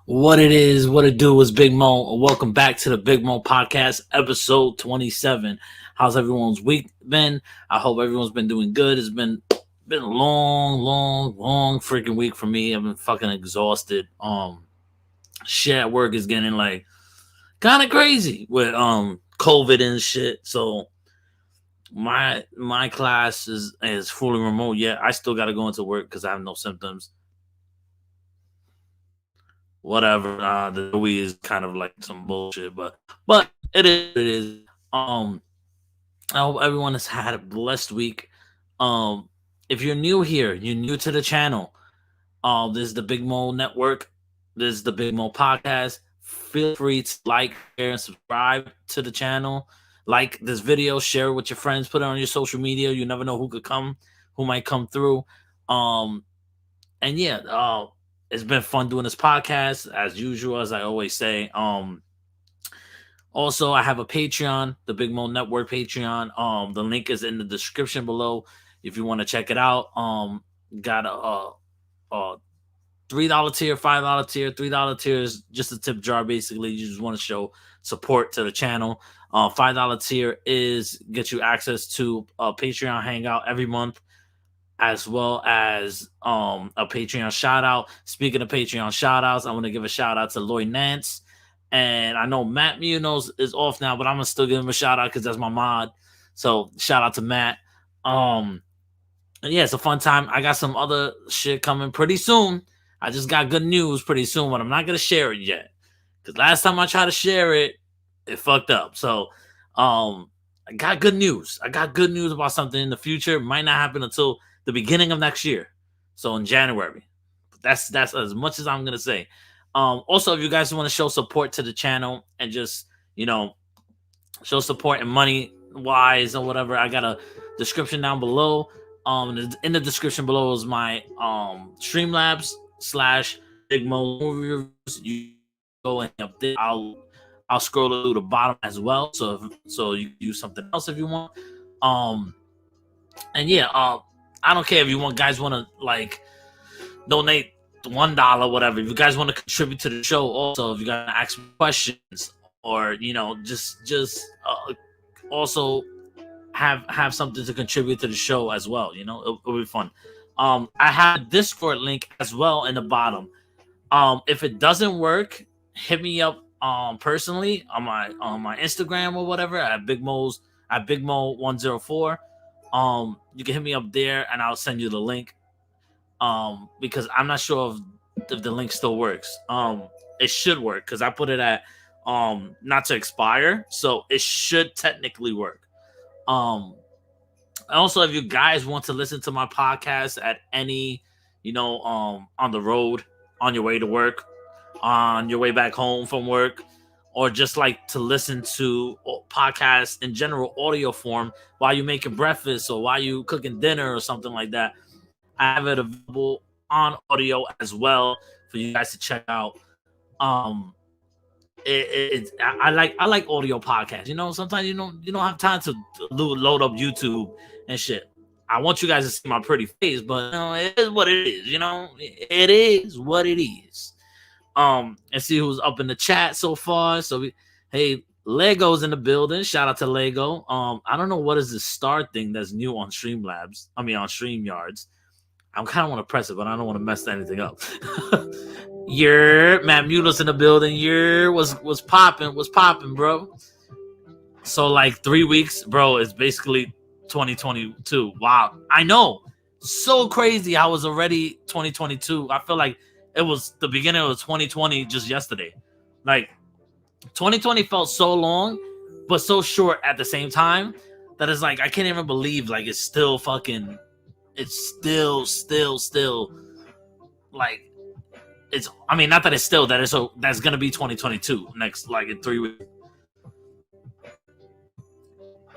What it is, what it do is Big Mo. Welcome back to the Big Mo Podcast, episode 27. How's everyone's week been? I hope everyone's been doing good. It's been a long freaking week for me. I've been fucking exhausted. Shit at work is getting like kind of crazy with COVID and shit. So my class is fully remote. Yeah, I still got to go into work because I have no symptoms. Whatever. The week is kind of like some bullshit, but it is. I hope everyone has had a blessed week. If you're new here, you're new to the channel. This is the Big Mo Network. This is the Big Mo Podcast. Feel free to like, share, and subscribe to the channel. Like this video, share it with your friends, put it on your social media. You never know who might come through. And yeah, it's been fun doing this podcast as usual, as I always say. Also, I have a Patreon, the Big Mo Network Patreon. The link is in the description below if you want to check it out. Got a $3 tier, $5 tier. $3 tier is just a tip jar. Basically, you just want to show support to the channel. $5 tier gets you access to a Patreon hangout every month, as well as a Patreon shout out. Speaking of Patreon shout outs, I want to give a shout out to Lloyd Nance. And I know Matt Munoz is off now, but I'm gonna still give him a shout out because that's my mod. So shout out to Matt. And yeah, it's a fun time. I got some other shit coming pretty soon. I just got good news pretty soon, but I'm not gonna share it yet. Because last time I tried to share it, it fucked up. So I got good news. I got good news about something in the future. It might not happen until the beginning of next year, so in January. That's as much as I'm gonna say. Also, if you guys want to show support to the channel and just show support and money wise or whatever, I got a description down below. In the description below is my Streamlabs / Big Mo movie reviews. You go and up there. I'll scroll to the bottom as well. So you can use something else if you want. And yeah, I don't care if you guys want to like donate $1, whatever. If you guys want to contribute to the show, also if you guys ask me questions or just also have something to contribute to the show as well. It'll be fun. I have a Discord link as well in the bottom. If it doesn't work, hit me up personally on my Instagram or whatever at BigMo104. You can hit me up there and I'll send you the link. Because I'm not sure if the link still works. It should work because I put it at not to expire, so it should technically work. Also, if you guys want to listen to my podcast at any, on the road, on your way to work, on your way back home from work, or just like to listen to podcasts in general audio form while you're making breakfast or while you cooking dinner or something like that, I have it available on audio as well for you guys to check out. I like audio podcasts. Sometimes you don't have time to load up YouTube and shit. I want you guys to see my pretty face, but it is what it is. It is what it is. And see who's up in the chat so far. So hey, Lego's in the building. Shout out to Lego. I don't know what is this star thing that's new on Streamlabs. I mean on StreamYards. I kind of want to press it, but I don't want to mess anything up. Matt Muller's in the building. Was popping, bro. So like 3 weeks, bro. It's basically 2022. Wow, I know, so crazy. How it was already 2022. I feel like it was the beginning of 2020 just yesterday. Like 2020 felt so long, but so short at the same time that it's like I can't even believe like it's still fucking. It's still like it's. I mean, not that it's still that it's so that's gonna be 2022 next like in 3 weeks.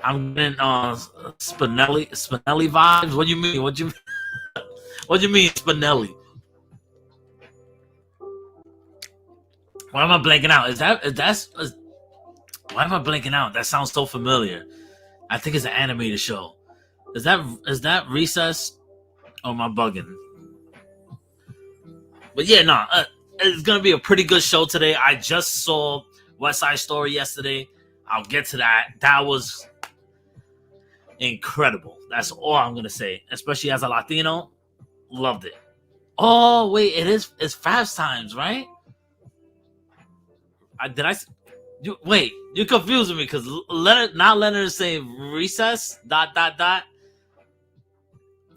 I'm getting Spinelli vibes. What do you mean? What do you mean Spinelli? Why am I blanking out? Why am I blanking out? That sounds so familiar. I think it's an animated show. Is that Recess? Or am I bugging? But yeah, no, it's gonna be a pretty good show today. I just saw West Side Story yesterday. I'll get to that. That was incredible. That's all I'm gonna say. Especially as a Latino, loved it. Oh wait, it's Fast Times, right? You're confusing me because Leonard say Recess ...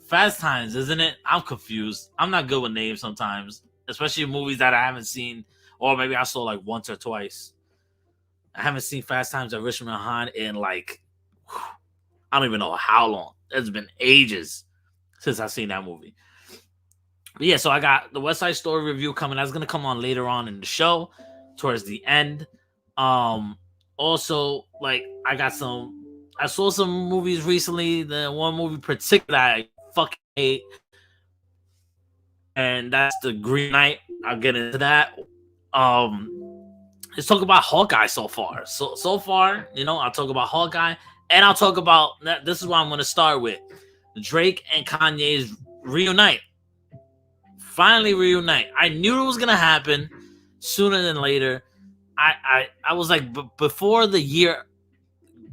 Fast Times, isn't it? I'm confused. I'm not good with names sometimes, especially movies that I haven't seen, or maybe I saw like once or twice. I haven't seen Fast Times at Richmond High in like, I don't even know how long. It's been ages since I've seen that movie. But yeah, so I got the West Side Story review coming. That's gonna come on later on in the show, towards the end. Also, like I saw some movies recently. The one movie particular I fucking hate, and that's the Reunite. I'll get into that. Let's talk about Hawkeye so far. So far, I'll talk about Hawkeye, and I'll talk about this is what I'm going to start with: Drake and Kanye's Reunite. Finally reunite. I knew it was gonna happen sooner than later. I was like, before the year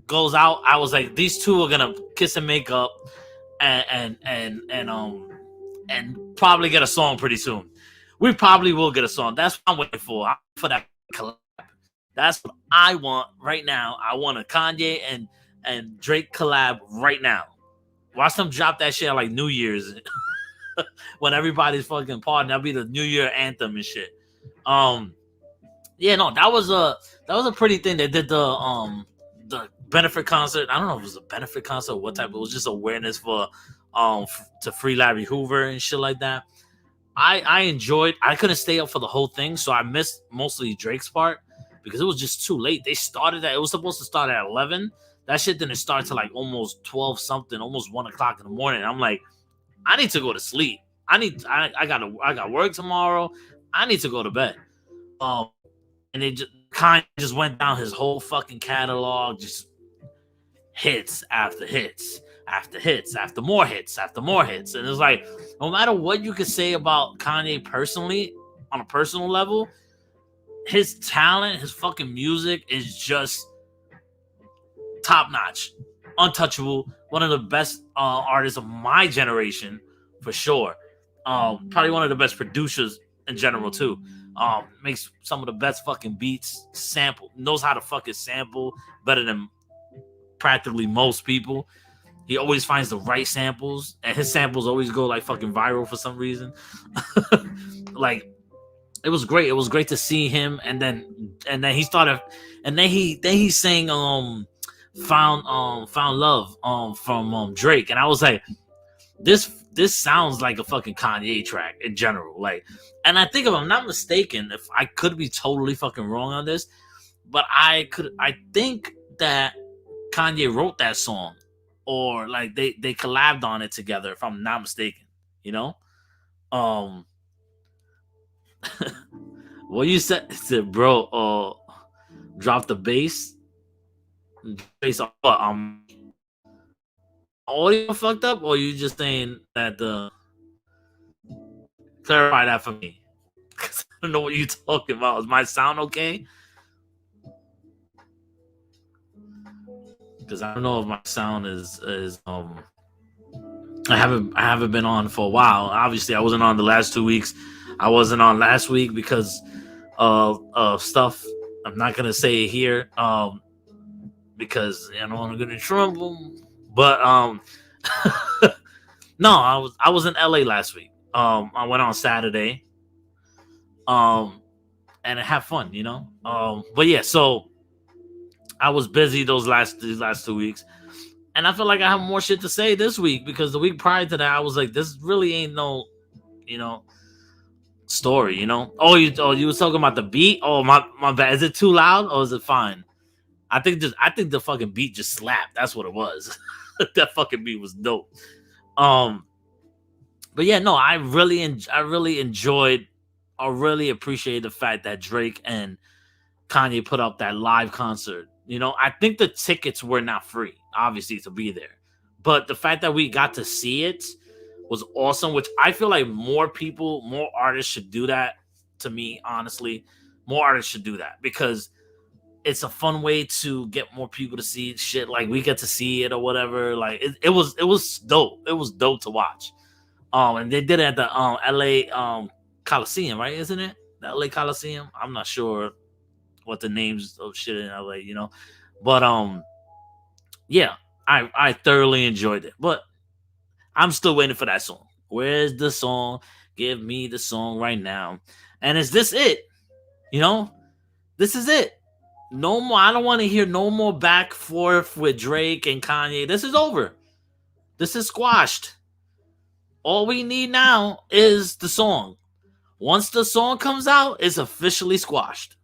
goes out, I was like, these two are gonna kiss and make up, and probably get a song pretty soon. We probably will get a song. That's what I'm waiting for. I'm waiting for that collab. That's what I want right now. I want a Kanye and Drake collab right now. Watch them drop that shit like New Year's when everybody's fucking partying. That'll be the New Year anthem and shit. Yeah, no, that was a pretty thing. They did the benefit concert. I don't know if it was a benefit concert or what type. It was just awareness for to free Larry Hoover and shit like that. I enjoyed. I couldn't stay up for the whole thing, so I missed mostly Drake's part because it was just too late. They started at, it was supposed to start at 11. That shit didn't start till like almost 12 something, almost 1 o'clock in the morning. I'm like, I need to go to sleep. I got work tomorrow. I need to go to bed. And they just went down his whole fucking catalog, just hits after hits after hits after more hits after more hits. And it's like, no matter what you could say about Kanye personally, on a personal level, his talent, his fucking music is just top notch, untouchable. One of the best artists of my generation, for sure. Probably one of the best producers in general too. Makes some of the best fucking beats. Knows how to fucking sample better than practically most people. He always finds the right samples, and his samples always go like fucking viral for some reason. Like, it was great. It was great to see him, and then he started, and then he sang found love from Drake, and I was like, this sounds like a fucking Kanye track in general. Like, and I think, if I'm not mistaken, if I could be totally fucking wrong on this, but I think that Kanye wrote that song, or like they collabed on it together, if I'm not mistaken. What you said, bro, drop the bass on what? Audio fucked up, or you just saying that clarify that for me? Because I don't know what you're talking about. Is my sound okay? Because I don't know if my sound is I haven't been on for a while. Obviously, I wasn't on the last 2 weeks. I wasn't on last week because of stuff. I'm not gonna say it here, because I don't want to get in trouble. But no, I was in LA last week. I went on Saturday. Um, and I have fun, you know. But yeah, so I was busy these last 2 weeks, and I feel like I have more shit to say this week because the week prior to that, I was like, this really ain't no, you know, story, you know. Oh, you was talking about the beat. Oh, my bad. Is it too loud or is it fine? I think the fucking beat just slapped. That's what it was. That fucking beat was dope. Um, but yeah, no, I really enjoyed. I really appreciate the fact that Drake and Kanye put up that live concert. You know, I think the tickets were not free, obviously, to be there. But the fact that we got to see it was awesome, which I feel like more people, more artists should do that. To me, honestly, more artists should do that because it's a fun way to get more people to see shit. Like we get to see it or whatever. Like it was dope. It was dope to watch. And they did it at the LA Coliseum, right? Isn't it? The LA Coliseum? I'm not sure what the names of shit in LA, you know. But yeah, I thoroughly enjoyed it. But I'm still waiting for that song. Where's the song? Give me the song right now. And is this it? You know, this is it. No more. I don't want to hear no more back forth with Drake and Kanye. This is over. This is squashed. All we need now is the song. Once the song comes out, it's officially squashed.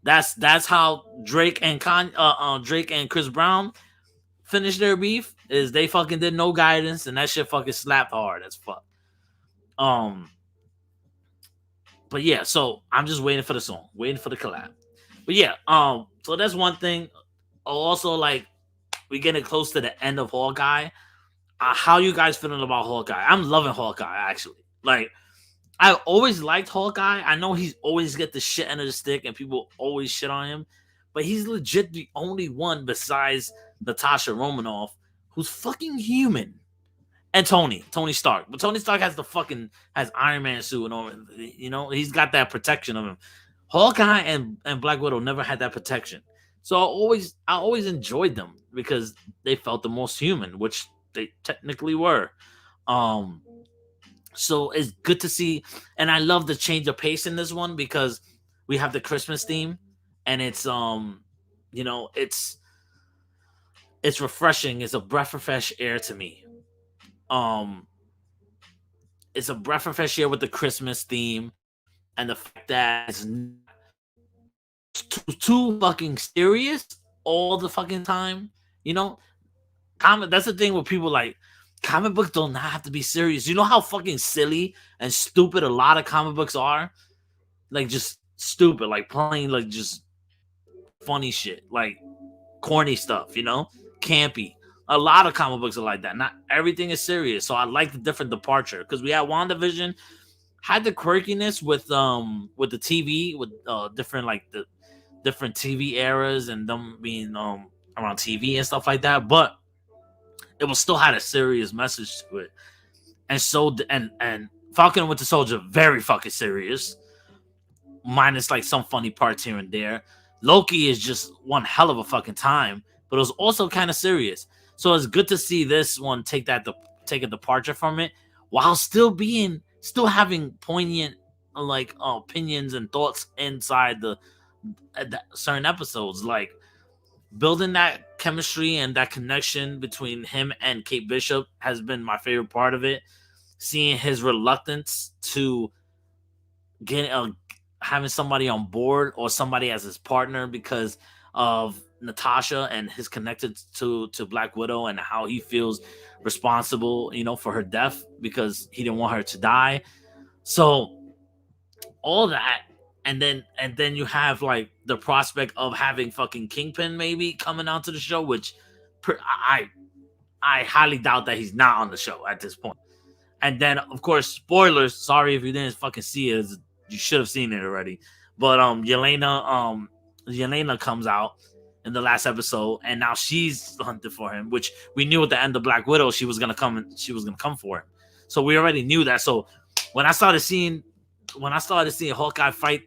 That's how Drake and Chris Brown finished their beef. Is they fucking did no guidance and that shit fucking slapped hard as fuck. Um, but yeah, so I'm just waiting for the song, waiting for the collab. But yeah, so that's one thing. Also, like we getting close to the end of Hawkeye. How you guys feeling about Hawkeye? I'm loving Hawkeye actually. Like I always liked Hawkeye. I know he's always get the shit end of the stick and people always shit on him, but he's legit the only one besides Natasha Romanoff who's fucking human. And Tony Stark. But Tony Stark has Iron Man suit and all. You know, he's got that protection of him. Hawkeye and Black Widow never had that protection. So I always enjoyed them because they felt the most human, which they technically were. Um, so it's good to see, and I love the change of pace in this one because we have the Christmas theme, and it's it's refreshing. It's a breath of fresh air to me. Um, it's a breath of fresh air with the Christmas theme and the fact that it's too fucking serious all the fucking time. You know, comic. That's the thing with people like comic books don't have to be serious. You know how fucking silly and stupid a lot of comic books are. Like just stupid, like plain, like just funny shit, like corny stuff. You know, campy. A lot of comic books are like that. Not everything is serious. So I like the different departure because we had WandaVision had the quirkiness with the TV with different like the different TV eras and them being around TV and stuff like that, but it will still had a serious message to it. And so and Falcon and Winter Soldier very fucking serious, minus like some funny parts here and there. Loki is just one hell of a fucking time, but it was also kind of serious. So it's good to see this one take a departure from it while still having poignant like opinions and thoughts inside the certain episodes, like building that chemistry and that connection between him and Kate Bishop has been my favorite part of it. Seeing his reluctance to get having somebody on board or somebody as his partner because of Natasha and his connected to Black Widow and how he feels responsible, you know, for her death because he didn't want her to die. So all that, and then you have like the prospect of having fucking Kingpin maybe coming onto the show, which I highly doubt that he's not on the show at this point. And then of course spoilers. Sorry if you didn't fucking see it, you should have seen it already. But Yelena comes out in the last episode, and now she's hunted for him, which we knew at the end of Black Widow she was gonna come for him. So we already knew that. So when I started seeing Hawkeye fight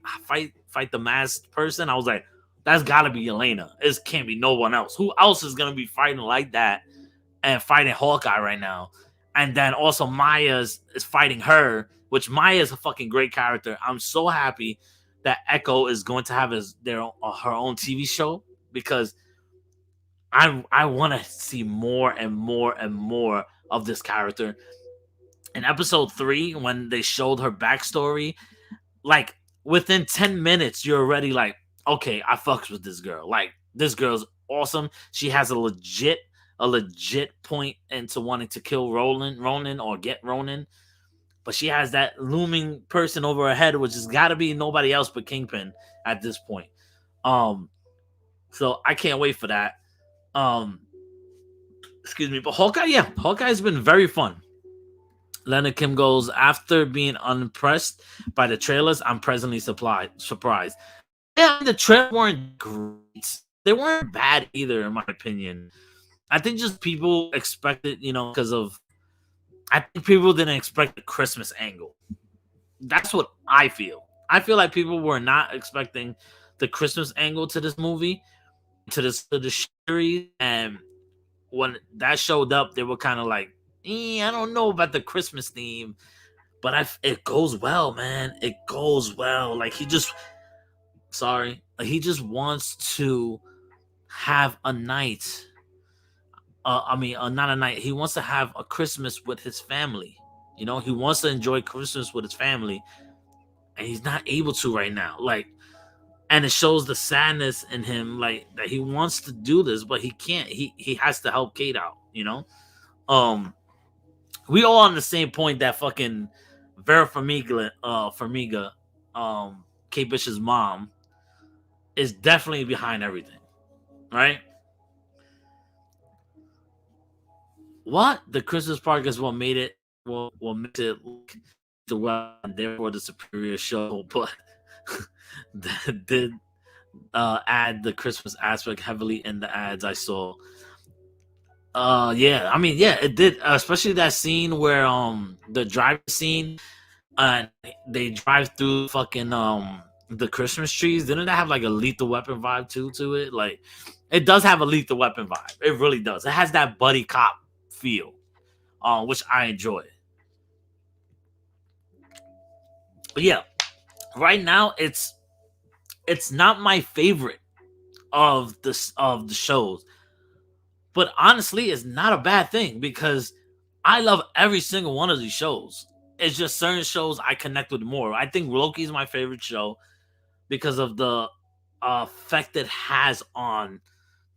the masked person, I was like, that's gotta be Elena. It can't be no one else. Who else is gonna be fighting like that and fighting Hawkeye right now? And then also Maya is fighting her, which Maya is a fucking great character. I'm so happy that Echo is going to have her own TV show, because I want to see more and more and more of this character. In episode 3, when they showed her backstory, like within 10 minutes, you're already like, okay, I fucks with this girl. Like, this girl's awesome. She has a legit point into wanting to kill Ronan or get Ronan. But she has that looming person over her head, which has got to be nobody else but Kingpin at this point. So I can't wait for that. Excuse me, but Hawkeye's been very fun. Leonard Kim goes, after being unimpressed by the trailers, I'm presently surprised. Yeah, the trailers weren't great. They weren't bad either, in my opinion. I think just people expected, because of, I think people didn't expect the Christmas angle. That's what I feel. I feel like people were not expecting the Christmas angle to this movie, to the series, and when that showed up, they were kind of like, I don't know about the Christmas theme, but it goes well, man. It goes well. Like, he just wants to have a night. Not a night. He wants to have a Christmas with his family. He wants to enjoy Christmas with his family, and he's not able to right now. Like, and it shows the sadness in him, like, that he wants to do this, but he can't. He has to help Kate out. We all on the same point that fucking Vera Farmiga, Kate Bishop's mom, is definitely behind everything, right? What? The Christmas park is what made it, what makes it look the well, and therefore the superior show, but that did add the Christmas aspect heavily in the ads I saw. Yeah, it did, especially that scene where the drive scene, they drive through fucking the Christmas trees. Didn't that have like a Lethal Weapon vibe to it? Like, it does have a Lethal Weapon vibe. It really does. It has that buddy cop feel, which I enjoy. But yeah, right now it's not my favorite of the shows. But honestly, it's not a bad thing, because I love every single one of these shows. It's just certain shows I connect with more. I think Loki is my favorite show because of the effect it has on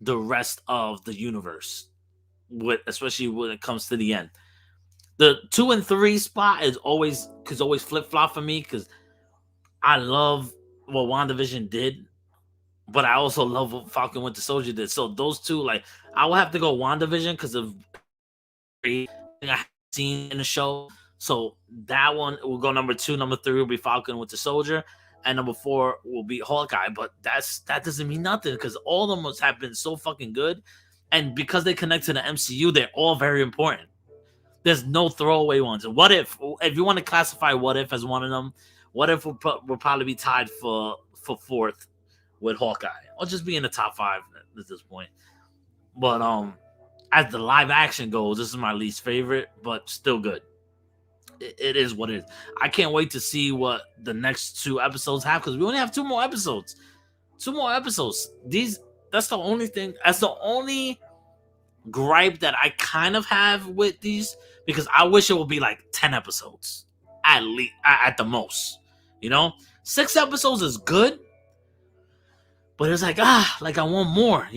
the rest of the universe, especially when it comes to the end. The 2 and 3 spot is always flip flop for me, because I love what WandaVision did, but I also love what Falcon Winter Soldier did. So those two, like, I will have to go WandaVision because of everything I have seen in the show. So that one will go number 2. Number 3 will be Falcon Winter Soldier, and number 4 will be Hawkeye. But that doesn't mean nothing, because all of them have been so fucking good, and because they connect to the MCU, they're all very important. There's no throwaway ones. What if you want to classify What If as one of them, What If will probably be tied for 4th with Hawkeye, or just be in the top 5 at this point. But as the live action goes, this is my least favorite, but still good. It is what it is. I can't wait to see what the next 2 episodes have, because we only have 2 more episodes. 2 more episodes. That's the only thing. That's the only gripe that I kind of have with these, because I wish it would be like 10 episodes at least, at the most. 6 episodes is good, but it's like, I want more,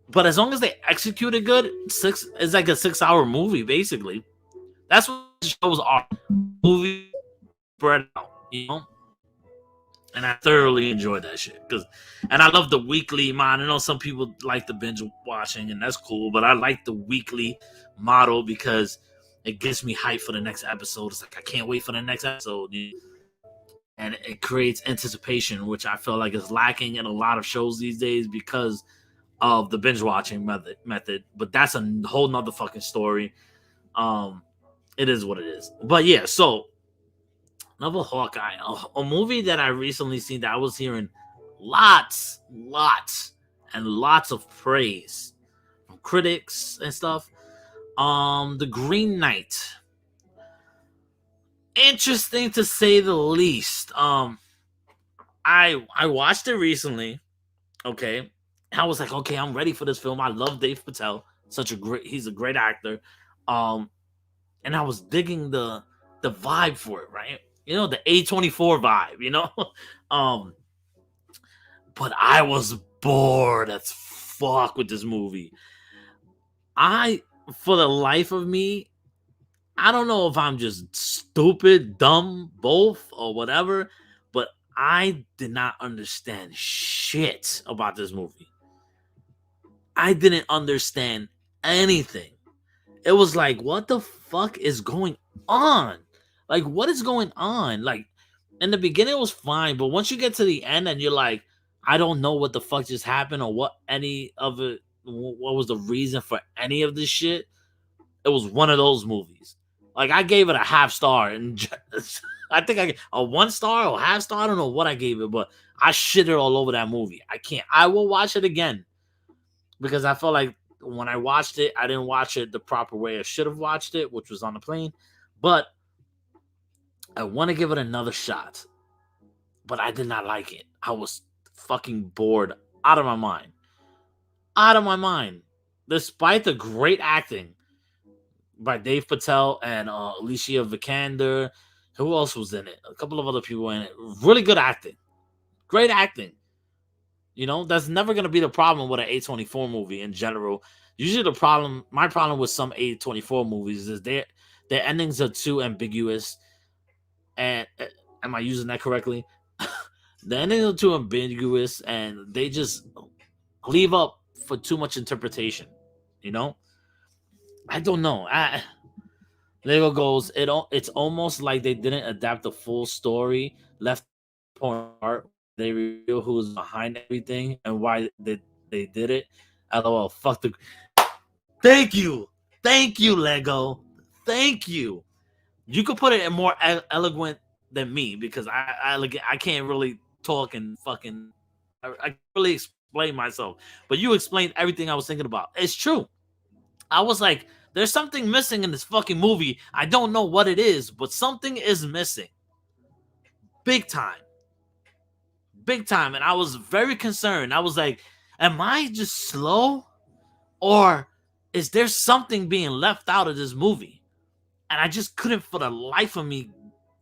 but as long as they execute it good, 6 is like a 6-hour movie, basically. That's what shows are. Movie spread out, and I thoroughly enjoy that shit. And I love the weekly I know some people like the binge watching, and that's cool, but I like the weekly model because it gets me hyped for the next episode. It's like, I can't wait for the next episode. and it creates anticipation, which I feel like is lacking in a lot of shows these days because of the binge watching method. But that's a whole nother fucking story. Um, it is what it is. But yeah, so another Hawkeye, a movie that I recently seen that I was hearing lots and lots of praise from critics and stuff. The Green Knight. Interesting to say the least. I watched it recently. Okay, I was like, okay, I'm ready for this film. I love Dave Patel. He's a great actor. Um, and I was digging the vibe for it, right? You know, the A24 vibe, you know? um, but I was bored as fuck with this movie. For the life of me, I don't know if I'm just stupid, dumb, both, or whatever, but I did not understand shit about this movie. I didn't understand anything. It was like, what the fuck is going on? Like, what is going on? Like, in the beginning, it was fine, but once you get to the end and you're like, I don't know what the fuck just happened or what any of it, what was the reason for any of this shit. It was one of those movies. Like, I gave it a half star, and I think a 1 star or half star. I don't know what I gave it, but I shitted all over that movie. I can't. I will watch it again because I felt like when I watched it, I didn't watch it the proper way I should have watched it, which was on the plane. But I want to give it another shot. But I did not like it. I was fucking bored out of my mind. Out of my mind. Despite the great acting by Dave Patel and Alicia Vikander. Who else was in it? A couple of other people in it. Really good acting. Great acting. You know, that's never going to be the problem with an A24 movie in general. Usually my problem with some A24 movies is their endings are too ambiguous. And am I using that correctly? The endings are too ambiguous and they just leave up for too much interpretation. You know? I don't know. There goes. It's almost like they didn't adapt the full story. Left part. They reveal who was behind everything and why they did it. LOL. Fuck the. Thank you, Lego. Thank you. You could put it in more eloquent than me because I can't really talk and fucking. I can't really explain myself, but you explained everything I was thinking about. It's true. I was like, there's something missing in this fucking movie. I don't know what it is, but something is missing. Big time. Big time. And I was very concerned. I was like, am I just slow? Or is there something being left out of this movie? And I just couldn't for the life of me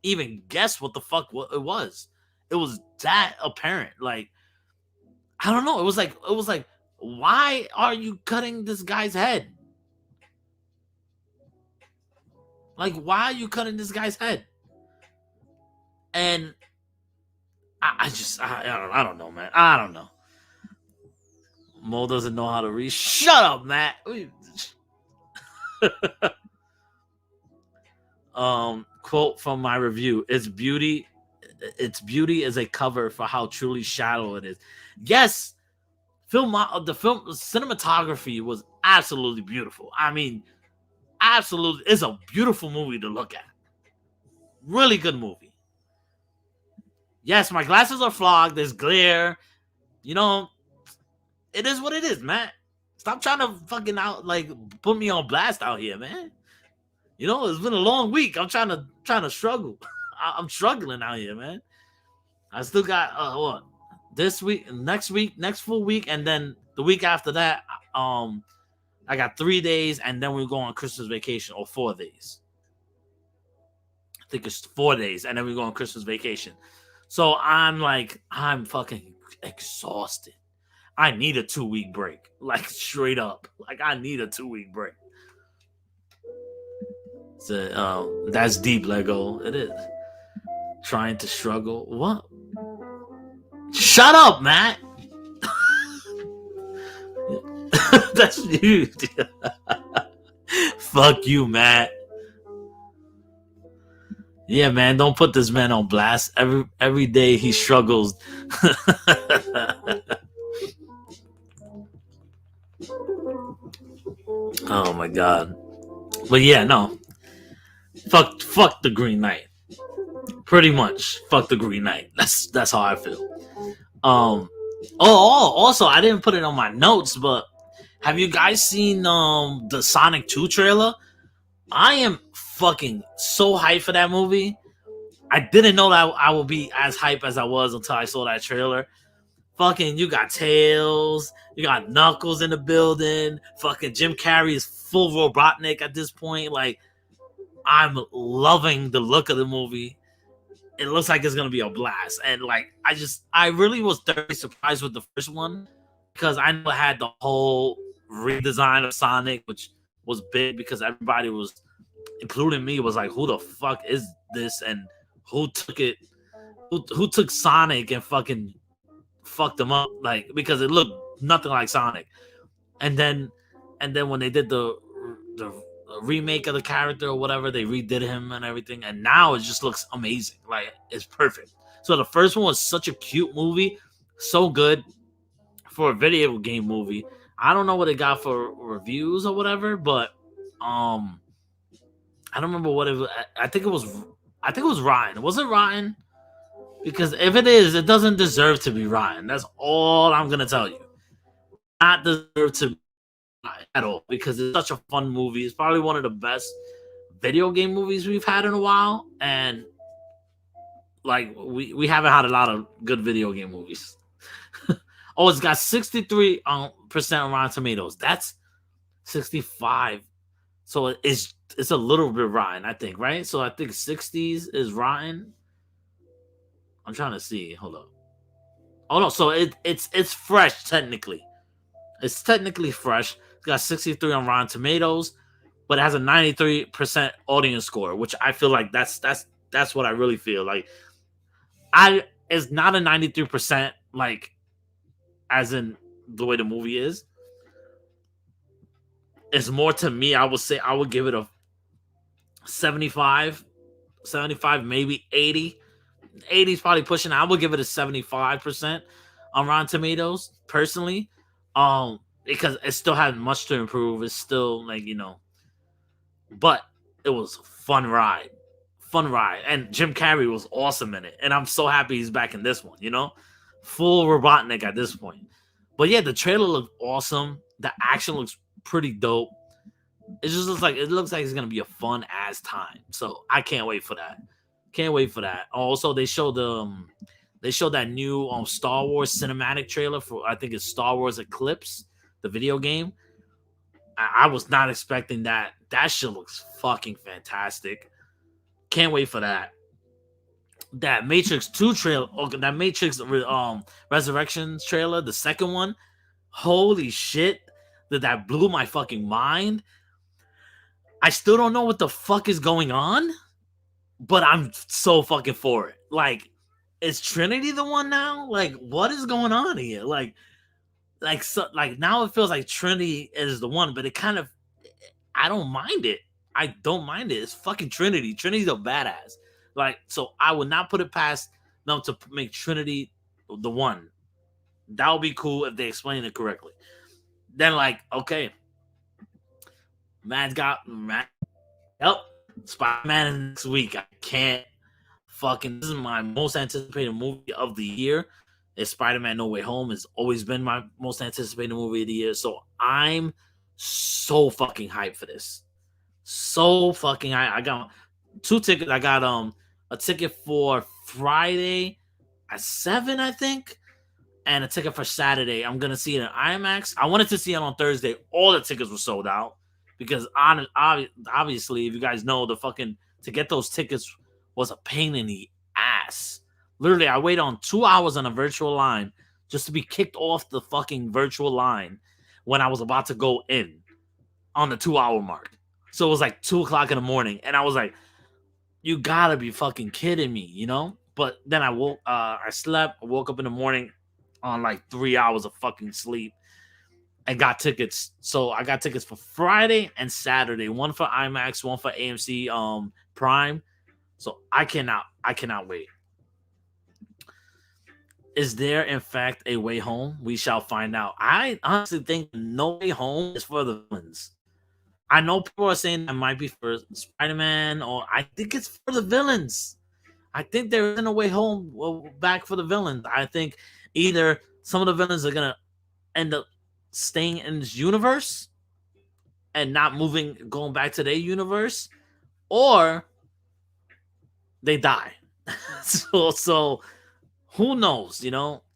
even guess what the fuck it was. It was that apparent. Like, I don't know. It was like, why are you cutting this guy's head? Like, why are you cutting this guy's head? And I don't know, man. I don't know. Mo doesn't know how to read. Shut up, Matt. Quote from my review: its beauty is a cover for how truly shallow it is. Yes, the film cinematography was absolutely beautiful. I mean, absolutely, it's a beautiful movie to look at. Really good movie. Yes, my glasses are fogged. There's glare. You know, it is what it is, man. Stop trying to fucking put me on blast out here, man. You know, it's been a long week. I'm trying to struggle. I'm struggling out here, man. I still got what this week, next full week, and then the week after that, I got 3 days, and then we go on Christmas vacation, or 4 days. I think it's 4 days, and then we go on Christmas vacation. So I'm fucking exhausted. I need a 2-week break, like straight up. Like I need a 2-week break. So that's deep, Lego. It is. Trying to struggle. What? Shut up, Matt. That's you. Fuck you, Matt. Yeah, man, don't put this man on blast. Every day he struggles. Oh my god. But yeah, no. Fuck the Green Knight. Pretty much. Fuck the Green Knight. That's how I feel. Um also I didn't put it on my notes, but have you guys seen the Sonic 2 trailer? I am fucking so hyped for that movie. I didn't know that I would be as hyped as I was until I saw that trailer. Fucking, you got Tails, you got Knuckles in the building. Fucking Jim Carrey is full Robotnik at this point. Like, I'm loving the look of the movie. It looks like it's gonna be a blast, and like, I really was thoroughly surprised with the first one because I know it had the whole redesign of Sonic, which was big because everybody was, including me, was like, "Who the fuck is this?" and who took it? Who took Sonic and fucking fucked them up? Like, because it looked nothing like Sonic. And then when they did the remake of the character or whatever, they redid him and everything, and now it just looks amazing. Like, it's perfect. So the first one was such a cute movie, so good for a video game movie. I don't know what it got for reviews or whatever, but um, I don't remember what it was. I think it was. I think it was Ryan. Was it Ryan? Because if it is, it doesn't deserve to be Ryan. That's all I'm gonna tell you. Not deserve to be Ryan at all because it's such a fun movie. It's probably one of the best video game movies we've had in a while, and like we haven't had a lot of good video game movies. Oh, it's got 63% on Rotten Tomatoes. That's 65. So it's a little bit Ryan, I think, right? So I think 60s is Ryan. I'm trying to see. Hold up. Oh no, so it's fresh technically. It's technically fresh. It's got 63 on Rotten Tomatoes, but it has a 93% audience score, which I feel like that's what I really feel like. I It's not a 93% like as in the way the movie is. It's more to me. I would say I would give it a 75, 75, maybe 80. 80 is probably pushing. I would give it a 75% on Rotten Tomatoes personally. Because it still had much to improve. It's still like, but it was a fun ride. Fun ride. And Jim Carrey was awesome in it. And I'm so happy he's back in this one. Full Robotnik at this point. But yeah, the trailer looked awesome. The action looks pretty dope. It looks like it's gonna be a fun ass time. So I can't wait for that. Can't wait for that. Also, they showed that new Star Wars cinematic trailer for, I think it's Star Wars Eclipse, the video game. I was not expecting that. That shit looks fucking fantastic. Can't wait for that. That Matrix 2 trailer, that Matrix Resurrections trailer, the second one. Holy shit. That blew my fucking mind. I still don't know what the fuck is going on, but I'm so fucking for it. Like, is Trinity the one now? Like, what is going on here? Like now it feels like Trinity is the one, but it kind of, I don't mind it. I don't mind it. It's fucking Trinity. Trinity's a badass. Like, so I would not put it past them to make Trinity the one. That would be cool if they explain it correctly. Then, like, okay, man. Yep, Spider-Man next week. I can't fucking. This is my most anticipated movie of the year. Is Spider-Man No Way Home. Has always been my most anticipated movie of the year. So I'm so fucking hyped for this. So fucking hyped. I got two tickets. I got a ticket for Friday at 7, I think, and a ticket for Saturday. I'm gonna see it in IMAX. I wanted to see it on Thursday. All the tickets were sold out because obviously, if you guys know, the fucking to get those tickets was a pain in the ass. Literally, I waited on 2 hours on a virtual line just to be kicked off the fucking virtual line when I was about to go in on the 2 hour mark. So it was like 2 o'clock in the morning, and I was like, "You gotta be fucking kidding me?" But then I slept, I woke up in the morning on like 3 hours of fucking sleep and got tickets. So I got tickets for Friday and Saturday, one for IMAX, one for AMC Prime. So I cannot wait. Is there in fact a way home? We shall find out. I honestly think No Way Home is for the villains. I know people are saying that might be for Spider-Man, or I think it's for the villains. I think there isn't a way home back for the villains. I think either some of the villains are gonna end up staying in this universe and not moving, going back to their universe, or they die. So who knows?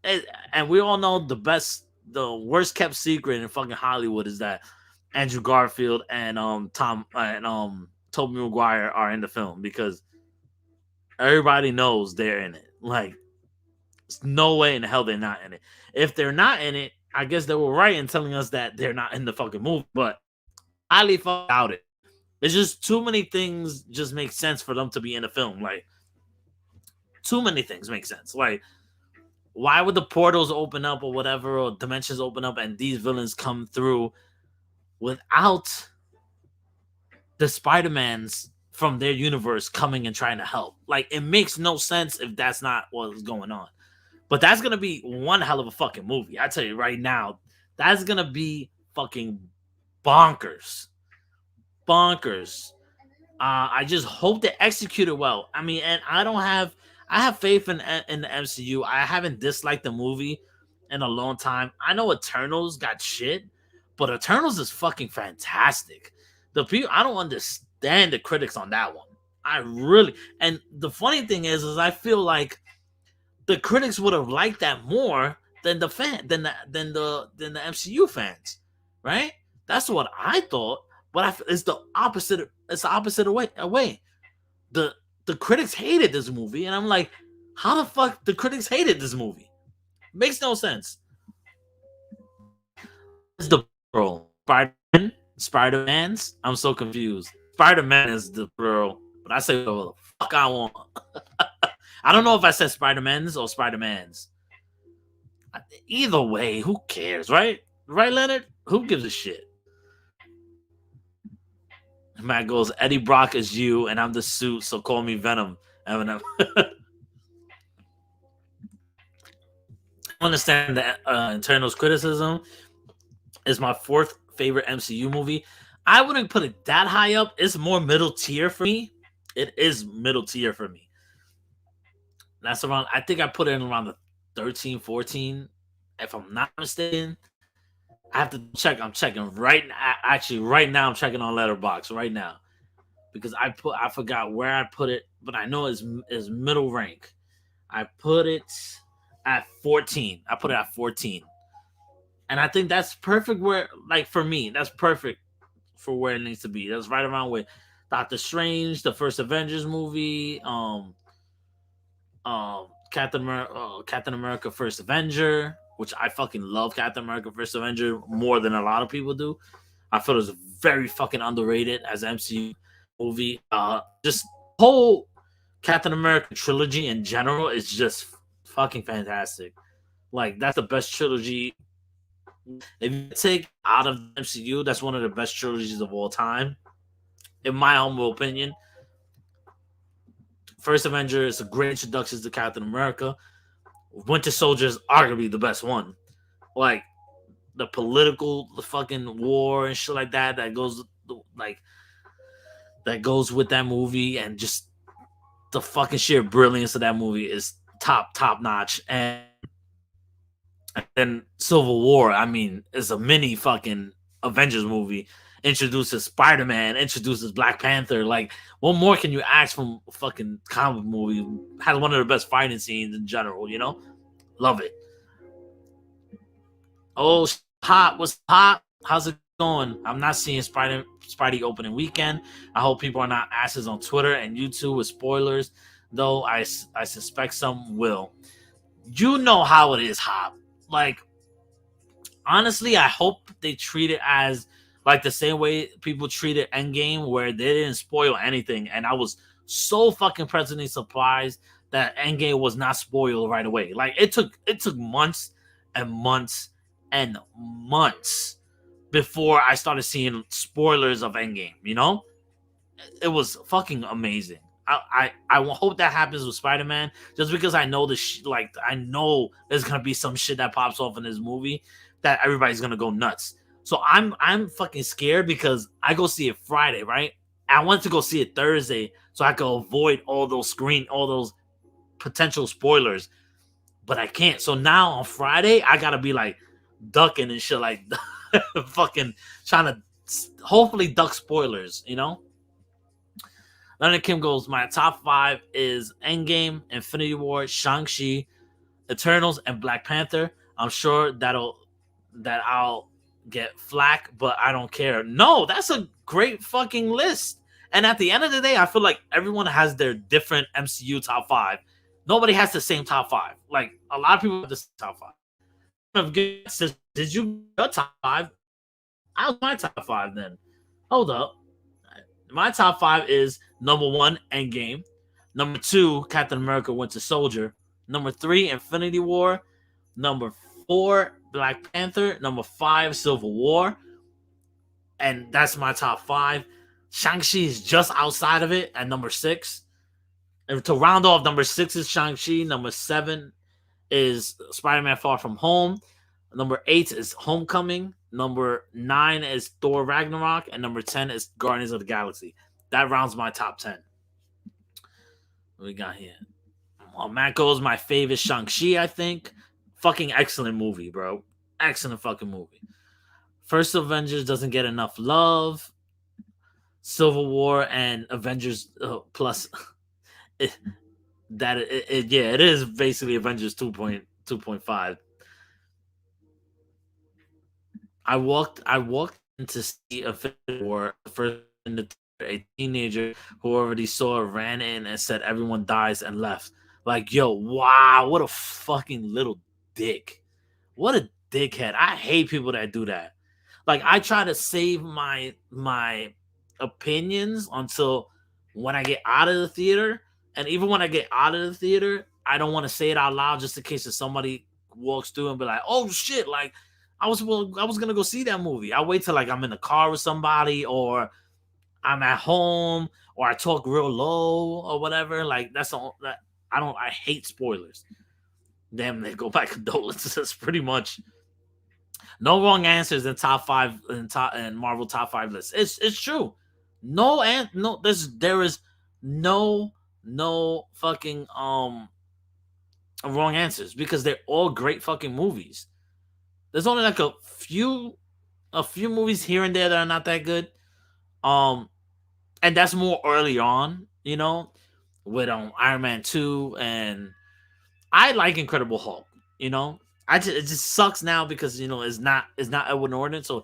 And we all know the worst kept secret in fucking Hollywood is that Andrew Garfield and Tobey Maguire are in the film, because everybody knows they're in it. Like, there's no way in the hell they're not in it. If they're not in it, I guess they were right in telling us that they're not in the fucking movie. But highly doubt it. It's just too many things just make sense for them to be in the film. Like, too many things make sense. Like, why would the portals open up or whatever, or dimensions open up, and these villains come through without the Spider-Mans from their universe coming and trying to help? Like, it makes no sense if that's not what's going on. But that's gonna be one hell of a fucking movie. I tell you right now, that's gonna be fucking bonkers. Bonkers. I just hope they execute it well. I mean, and I have faith in the MCU. I haven't disliked the movie in a long time. I know Eternals got shit, but Eternals is fucking fantastic. The people, I don't understand the critics on that one. I really, and the funny thing is I feel like the critics would have liked that more than the MCU fans, right? That's what I thought. But it's the opposite. It's the opposite away. The critics hated this movie, and I'm like, how the fuck the critics hated this movie? Makes no sense. It's the plural. Spider-Man's. I'm so confused. Spider-Man is the plural, but I say whatever the fuck I want. I don't know if I said Spider-Man's or Spider-Man's. Either way, who cares, right? Right, Leonard? Who gives a shit? Matt goes, Eddie Brock is you, and I'm the suit, so call me Venom. Eminem. I understand that Eternals criticism is my fourth favorite MCU movie. I wouldn't put it that high up. It's more middle tier for me. It is middle tier for me. That's around, I think I put it in around the 13, 14, if I'm not mistaken. I have to check. I'm checking right now. Actually, right now I'm checking on Letterboxd right now, because I forgot where I put it, but I know it's middle rank. I put it at 14. I put it at 14, and I think that's perfect. Where, like, for me, that's perfect for where it needs to be. That's right around with Doctor Strange, the first Avengers movie, Captain America First Avenger, which I fucking love. Captain America First Avenger more than a lot of people do. I feel it's very fucking underrated as an MCU movie. Just whole Captain America trilogy in general is just fucking fantastic. Like, that's the best trilogy. If you take out of the MCU, that's one of the best trilogies of all time, in my humble opinion. First Avenger is a great introduction to Captain America. Winter Soldier is arguably the best one. Like, the the fucking war and shit like that goes with that movie, and just the fucking sheer brilliance of that movie is top notch. And then Civil War, I mean, is a mini fucking Avengers movie. Introduces Spider-Man, introduces Black Panther. Like, what more can you ask from a fucking comic movie? Has one of the best fighting scenes in general, Love it. Oh, hot. What's hot? How's it going? I'm not seeing Spidey opening weekend. I hope people are not asses on Twitter and YouTube with spoilers, though I suspect some will. You know how it is, Hop. Like, honestly, I hope they treat it as like the same way people treated Endgame, where they didn't spoil anything. And I was so fucking pleasantly surprised that Endgame was not spoiled right away. Like, it took months and months and months before I started seeing spoilers of Endgame, It was fucking amazing. I hope that happens with Spider-Man, just because I know like I know there's gonna be some shit that pops off in this movie that everybody's gonna go nuts. So I'm fucking scared because I go see it Friday, right? I want to go see it Thursday so I can avoid all those potential spoilers, but I can't. So now on Friday I gotta be like ducking and shit, like fucking trying to hopefully duck spoilers, you know. Leonard Kim goes, my top 5 is Endgame, Infinity War, Shang-Chi, Eternals, and Black Panther. I'm sure that I'll get flack, but I don't care. No, that's a great fucking list. And at the end of the day, I feel like everyone has their different MCU top 5. Nobody has the same top 5. Like, a lot of people have the same top 5. Did you your top 5? I was my top 5 then. Hold up. My top 5 is number 1, Endgame. Number 2, Captain America Winter Soldier. Number 3, Infinity War. Number 4, Black Panther. Number 5, Civil War. And that's my top 5. Shang-Chi is just outside of it at number 6. And to round off, number 6 is Shang-Chi. Number 7 is Spider-Man Far From Home. Number 8 is Homecoming. Number 9 is Thor Ragnarok. And number 10 is Guardians of the Galaxy. That rounds my top 10. What we got here? Matt goes, my favorite Shang-Chi, I think. Fucking excellent movie, bro. Excellent fucking movie. First Avengers doesn't get enough love. Civil War and Avengers plus yeah, it is basically Avengers 2.5. I walked in to see Infinity War first in the a teenager who already saw it ran in and said everyone dies and left. Like, yo, wow, what a fucking little dick. What a dickhead. I hate people that do that. Like, I try to save my opinions until when I get out of the theater. And even when I get out of the theater, I don't want to say it out loud just in case if somebody walks through and be like, oh shit, like I was gonna go see that movie. I wait till like I'm in the car with somebody or I'm at home or I talk real low or whatever. Like that's all that I hate spoilers. Damn, they go by condolences. Pretty much no wrong answers in top 5 and Marvel top 5 lists. It's true. There is no fucking wrong answers because they're all great fucking movies. There's only like a few movies here and there that are not that good. And that's more early on, you know, with Iron Man 2 and I like Incredible Hulk, you know. It just sucks now because you know it's not Edward Norton, so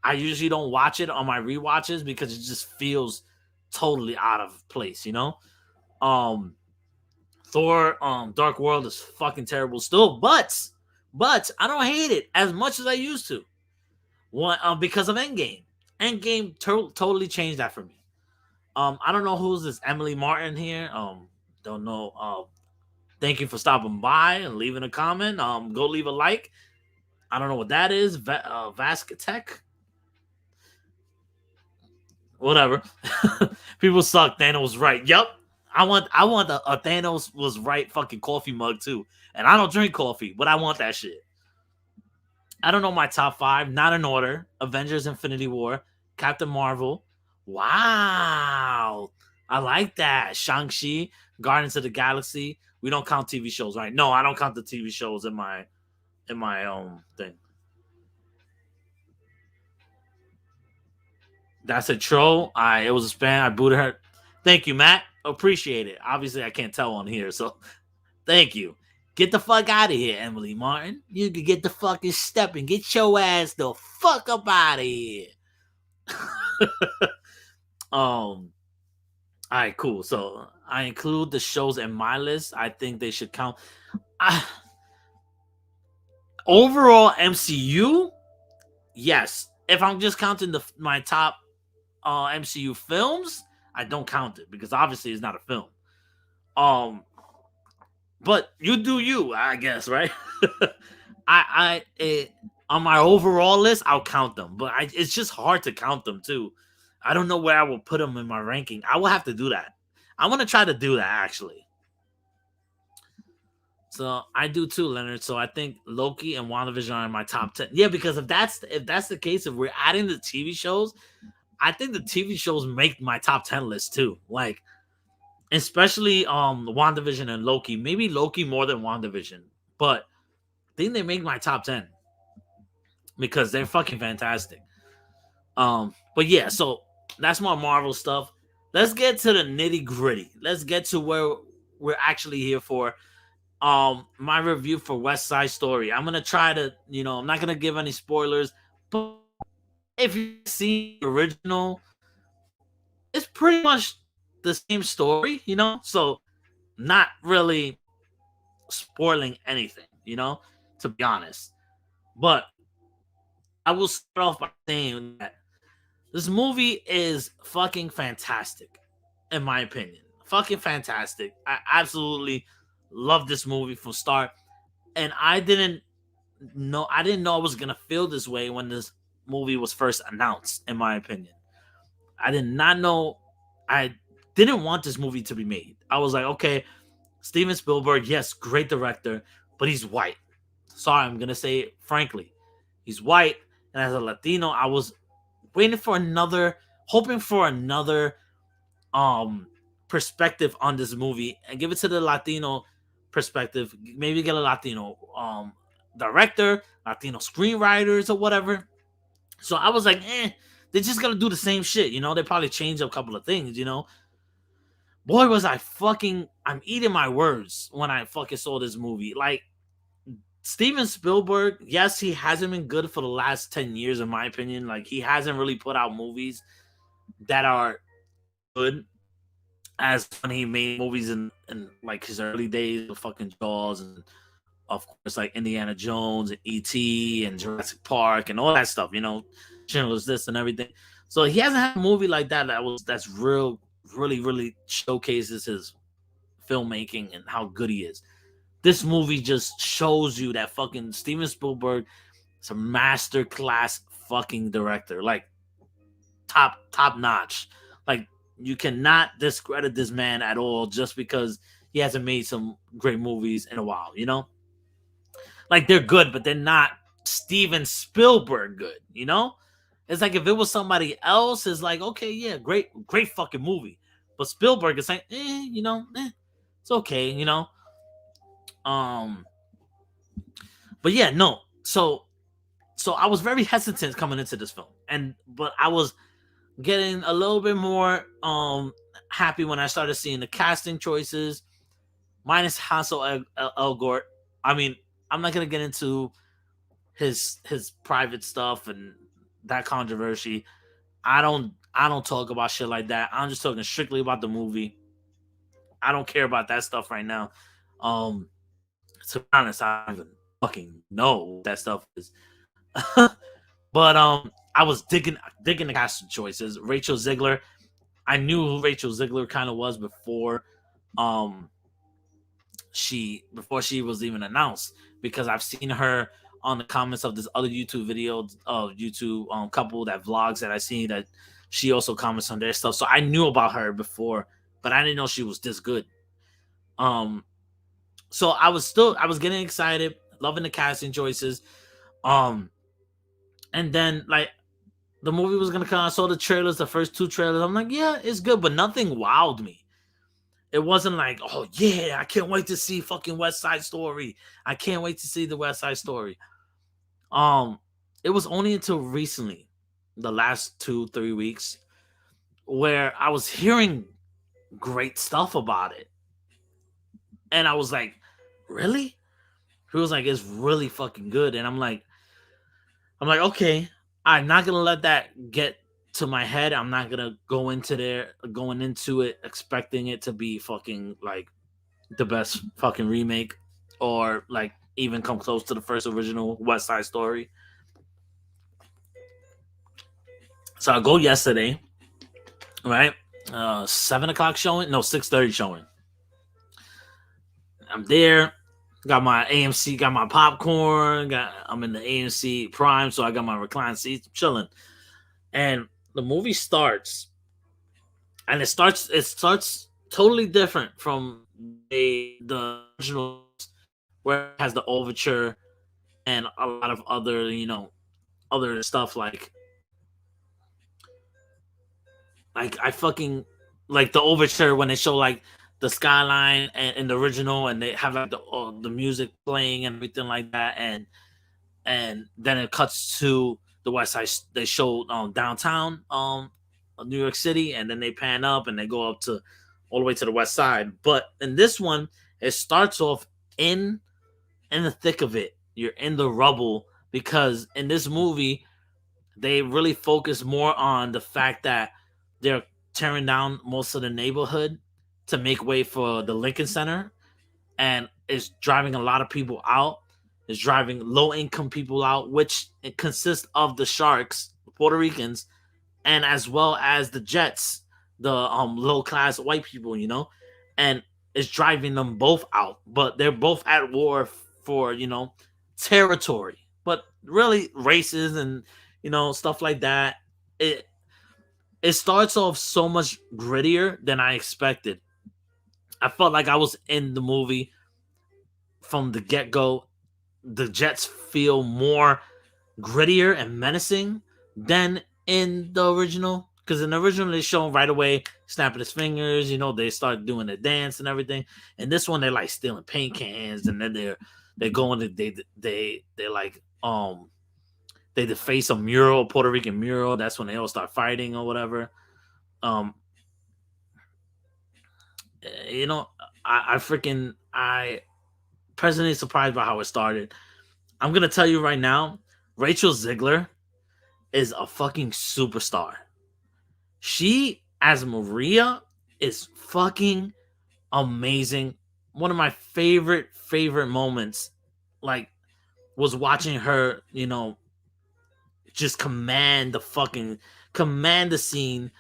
I usually don't watch it on my rewatches because it just feels totally out of place, you know. Thor Dark World is fucking terrible still, but I don't hate it as much as I used to. One because of Endgame. Endgame totally changed that for me. I don't know who's this Emily Martin here. Don't know. Thank you for stopping by and leaving a comment. Go leave a like. I don't know what that is. Vascatech. Whatever. People suck. Thanos was right. Yep. I want a Thanos was right fucking coffee mug too. And I don't drink coffee, but I want that shit. I don't know my top 5. Not in order. Avengers Infinity War. Captain Marvel. Wow. I like that. Shang-Chi. Guardians of the Galaxy. We don't count TV shows, right? No, I don't count the TV shows in my thing. That's a troll. It was a spam. I booted her. Thank you, Matt. Appreciate it. Obviously, I can't tell on here, so thank you. Get the fuck out of here, Emily Martin. You can get the fucking step and get your ass the fuck up out of here. All right, cool. So I include the shows in my list. I think they should count. Overall MCU, yes. If I'm just counting my top MCU films, I don't count it because obviously it's not a film. But you do you, I guess, right? On my overall list, I'll count them, but it's just hard to count them too. I don't know where I will put them in my ranking. I will have to do that. I want to try to do that actually. So I do too, Leonard. So I think Loki and WandaVision are in my top 10. Yeah, because if that's the case, if we're adding the TV shows, I think the TV shows make my top 10 list too. Like especially WandaVision and Loki. Maybe Loki more than WandaVision, but I think they make my top 10 because they're fucking fantastic. But yeah, so that's my Marvel stuff. Let's get to the nitty gritty. Let's get to where we're actually here for. My review for West Side Story. I'm gonna try to, I'm not gonna give any spoilers, but if you see the original, it's pretty much the same story, So not really spoiling anything, to be honest. But I will start off by saying that this movie is fucking fantastic, in my opinion. Fucking fantastic. I absolutely love this movie from start. And I didn't know I was gonna feel this way when this movie was first announced, in my opinion. I did not know I didn't want this movie to be made. I was like, okay, Steven Spielberg, yes, great director, but he's white. Sorry, I'm gonna say it frankly. He's white, and as a Latino, I was waiting for hoping for another um perspective on this movie and give it to the Latino perspective. Maybe get a Latino director, Latino screenwriters, or whatever. So I was like, they're just gonna do the same shit, They probably change a couple of things. Boy, was I'm eating my words when I fucking saw this movie. Like Steven Spielberg, yes, he hasn't been good for the last 10 years, in my opinion. Like he hasn't really put out movies that are good as when he made movies in like his early days of fucking Jaws and of course like Indiana Jones and E.T. and Jurassic Park and all that stuff, Schindler's List and everything. So he hasn't had a movie like that's really showcases his filmmaking and how good he is. This movie just shows you that fucking Steven Spielberg is a master class fucking director. Like top notch. Like you cannot discredit this man at all just because he hasn't made some great movies in a while. Like they're good, but they're not Steven Spielberg good. It's like if it was somebody else, it's like, okay, yeah, great fucking movie. But Spielberg is like, it's okay. Um, but yeah, no. So I was very hesitant coming into this film, but I was getting a little bit more happy when I started seeing the casting choices, minus Ansel Elgort. I mean, I'm not gonna get into his private stuff and that controversy. I don't talk about shit like that. I'm just talking strictly about the movie. I don't care about that stuff right now. To be honest, I don't even fucking know what that stuff is. But I was digging the casting choices. Rachel Ziegler. I knew who Rachel Ziegler kind of was um before she was even announced because I've seen her on the comments of this other YouTube video of YouTube couple that vlogs that I seen that she also comments on their stuff. So I knew about her before, but I didn't know she was this good. So I was getting excited, loving the casting choices. And then like the movie was gonna come. I saw the trailers, the first two trailers. I'm like, yeah, it's good, but nothing wowed me. It wasn't like, oh yeah, I can't wait to see fucking West Side Story. I can't wait to see the West Side Story. It was only until recently, the last 2-3 weeks, where I was hearing great stuff about it. And I was like, really? He was like, it's really fucking good. And I'm like, okay, I'm not gonna let that get to my head. I'm not gonna going into it expecting it to be fucking like the best fucking remake or like even come close to the first original West Side Story. So I go yesterday, right? 7 o'clock showing, no 6:30 showing. I'm there, got my AMC, got my popcorn, I'm in the AMC Prime, so I got my reclined seats, chilling. And the movie starts, and it starts totally different from the original, where it has the overture and a lot of other, other stuff like I fucking like the overture when they show like the skyline and in the original, and they have like the music playing and everything like that, and then it cuts to the west side. They show downtown of New York City, and then they pan up and they go up to all the way to the west side. But in this one, it starts off in in the thick of it. You're in the rubble because in this movie they really focus more on the fact that they're tearing down most of the neighborhood to make way for the Lincoln Center, and it's driving a lot of people out. It's driving low income people out, which it consists of the Sharks, Puerto Ricans, and as well as the Jets, the low class white people, and it's driving them both out. But they're both at war for territory, but really races and stuff like that. It it starts off so much grittier than I expected. I felt like I was in the movie from the get go. The Jets feel more grittier and menacing than in the original. Because in the original, they show him right away snapping his fingers. They start doing the dance and everything. And this one, they're like stealing paint cans, and then they're going to they like they deface a mural, a Puerto Rican mural. That's when they all start fighting or whatever. Um, you know, I personally surprised by how it started. I'm gonna tell you right now, Rachel Ziegler is a fucking superstar. She as Maria is fucking amazing. One of my favorite moments, like, was watching her, just command the scene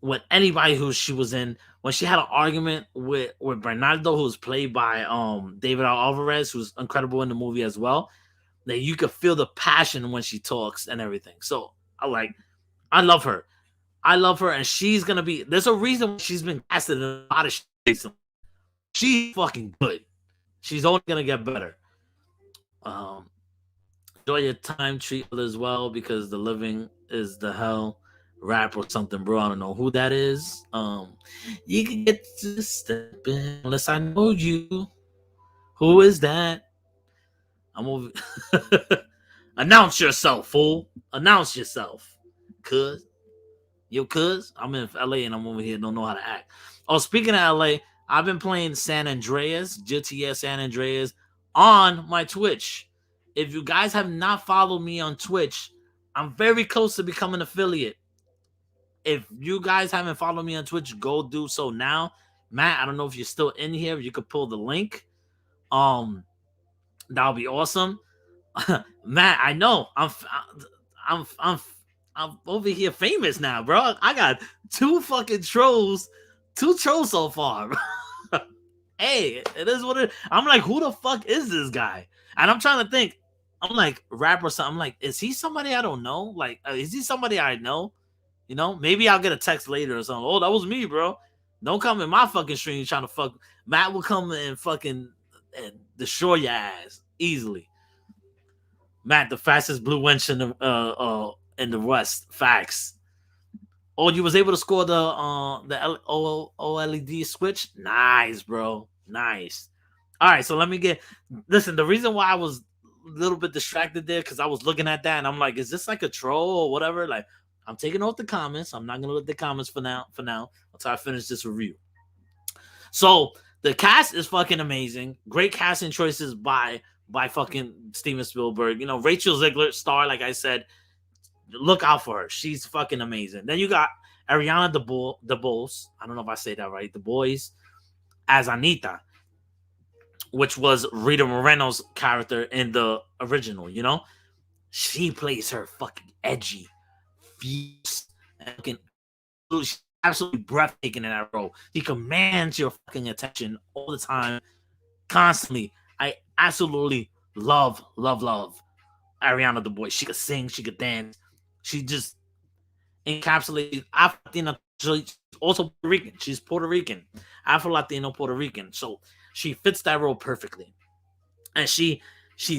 with anybody who she was in. When she had an argument with Bernardo, who was played by David Alvarez, who's incredible in the movie as well. That you could feel the passion when she talks and everything. So I love her. I love her, and she's gonna be. There's a reason she's been casted in a lot of shit. She's fucking good. She's only gonna get better. Um, Enjoy your time, treat others well, because the living is the hell. Rap or something, bro. I don't know who that is. You can get to step in unless I know you. Who is that? I'm over. Announce yourself, fool. Announce yourself, cuz. Yo, cuz, I'm in LA and I'm over here, don't know how to act. Oh, speaking of LA, I've been playing San Andreas, GTA San Andreas, on my Twitch. If you guys have not followed me on Twitch, I'm very close to becoming an affiliate. If you guys haven't followed me on Twitch, go do so now. Matt, I don't know if you're still in here. If you could pull the link, that'll be awesome. Matt, I know I'm I'm over here famous now, bro. I got two trolls so far. Hey, it is what it. I'm like, who the fuck is this guy? And I'm trying to think. I'm like, rap or something. I'm like, is he somebody I don't know? Like, is he somebody I know? Maybe I'll get a text later or something. Oh, that was me, bro. Don't come in my fucking stream trying to fuck. Matt will come and fucking and destroy your ass easily. Matt, the fastest blue wench in the West. Facts. Oh, you was able to score the OLED switch. Nice, bro. Nice. All right, so let me listen. The reason why I was a little bit distracted there because I was looking at that and I'm like, is this like a troll or whatever? Like, I'm taking off the comments. I'm not gonna look at the comments for now. Until I finish this review. So the cast is fucking amazing. Great casting choices by fucking Steven Spielberg. Rachel Ziegler, star, like I said. Look out for her. She's fucking amazing. Then you got Ariana DeBose. I don't know if I say that right. The boys as Anita, which was Rita Moreno's character in the original. She plays her fucking edgy, fierce, fucking she's absolutely breathtaking in that role. She commands your fucking attention all the time, constantly. I absolutely love Ariana DeBose. She could sing, she could dance. She just encapsulated. I So she's also Puerto Rican. She's Puerto Rican, Afro Latino Puerto Rican. So she fits that role perfectly, and she's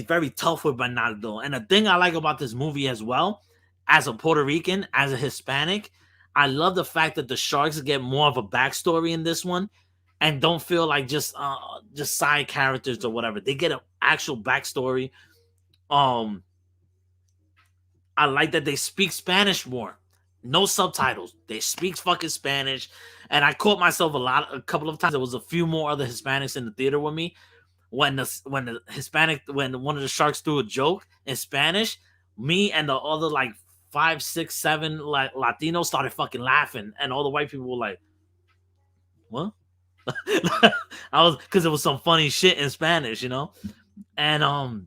very tough with Bernardo. And the thing I like about this movie as well, as a Puerto Rican, as a Hispanic, I love the fact that the sharks get more of a backstory in this one, and don't feel like just side characters or whatever. They get an actual backstory. Um, I like that they speak Spanish more. No subtitles. They speak fucking Spanish. And I caught myself a couple of times. There was a few more other Hispanics in the theater with me. When one of the sharks threw a joke in Spanish, me and the other like five, six, seven like Latinos started fucking laughing, and all the white people were like, "What?" I was because it was some funny shit in Spanish, and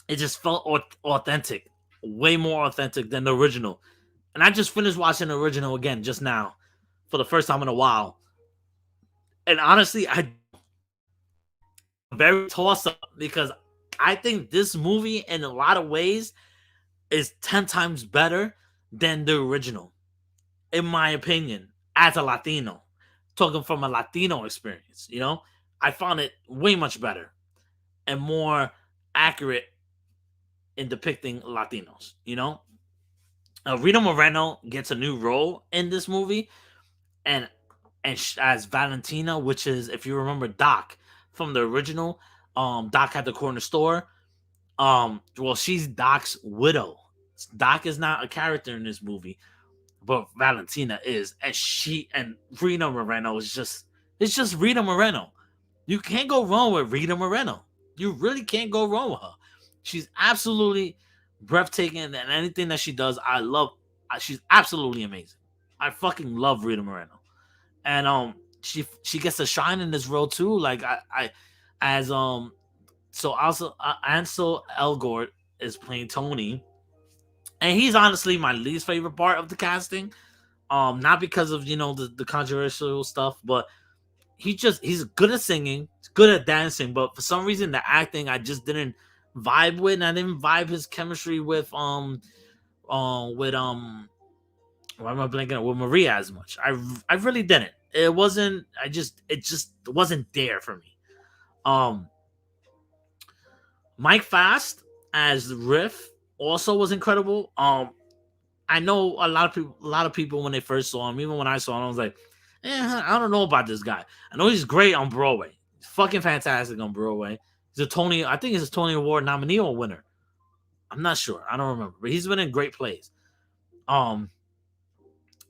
it just felt authentic, way more authentic than the original. And I just finished watching the original again just now for the first time in a while. And honestly, I very toss up because I think this movie in a lot of ways is 10 times better than the original, in my opinion, as a Latino. Talking from a Latino experience, I found it way much better and more accurate in depicting Latinos. Rita Moreno gets a new role in this movie, and as Valentina, which is, if you remember Doc from the original, Doc had the corner store. Well, she's Doc's widow. Doc is not a character in this movie, but Valentina is, and Rita Moreno is it's just Rita Moreno. You can't go wrong with Rita Moreno. You really can't go wrong with her. She's absolutely breathtaking, and anything that she does, I love. She's absolutely amazing. I fucking love Rita Moreno, and she gets to shine in this role too. Like I as so also Ansel Elgort is playing Tony, and he's honestly my least favorite part of the casting. Not because of the controversial stuff, but he's good at singing, he's good at dancing, but for some reason the acting I just didn't vibe with, and I didn't vibe his chemistry with why am I blanking with Maria as much. I really didn't. It just wasn't there for me. Um Mike Fast as Riff also was incredible. I know a lot of people when they first saw him, even when I saw him, I was like, I don't know about this guy. I know he's great on Broadway. He's fucking fantastic on Broadway. I think he's a Tony Award nominee or winner. I'm not sure. I don't remember. But he's been in great plays. Um,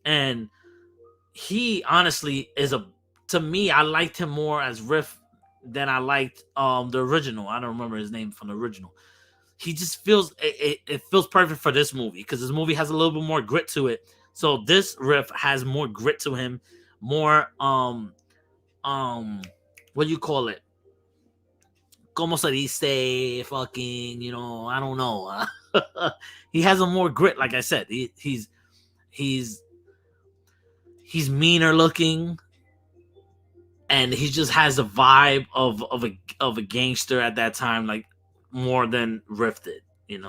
and he honestly to me, I liked him more as Riff than I liked the original. I don't remember his name from the original. He just it feels perfect for this movie because this movie has a little bit more grit to it. So this Riff has more grit to him, more what do you call it? Como se dice? Fucking, I don't know. He has a more grit, like I said. He's meaner looking, and he just has a vibe of a gangster at that time, like more than Riff did, and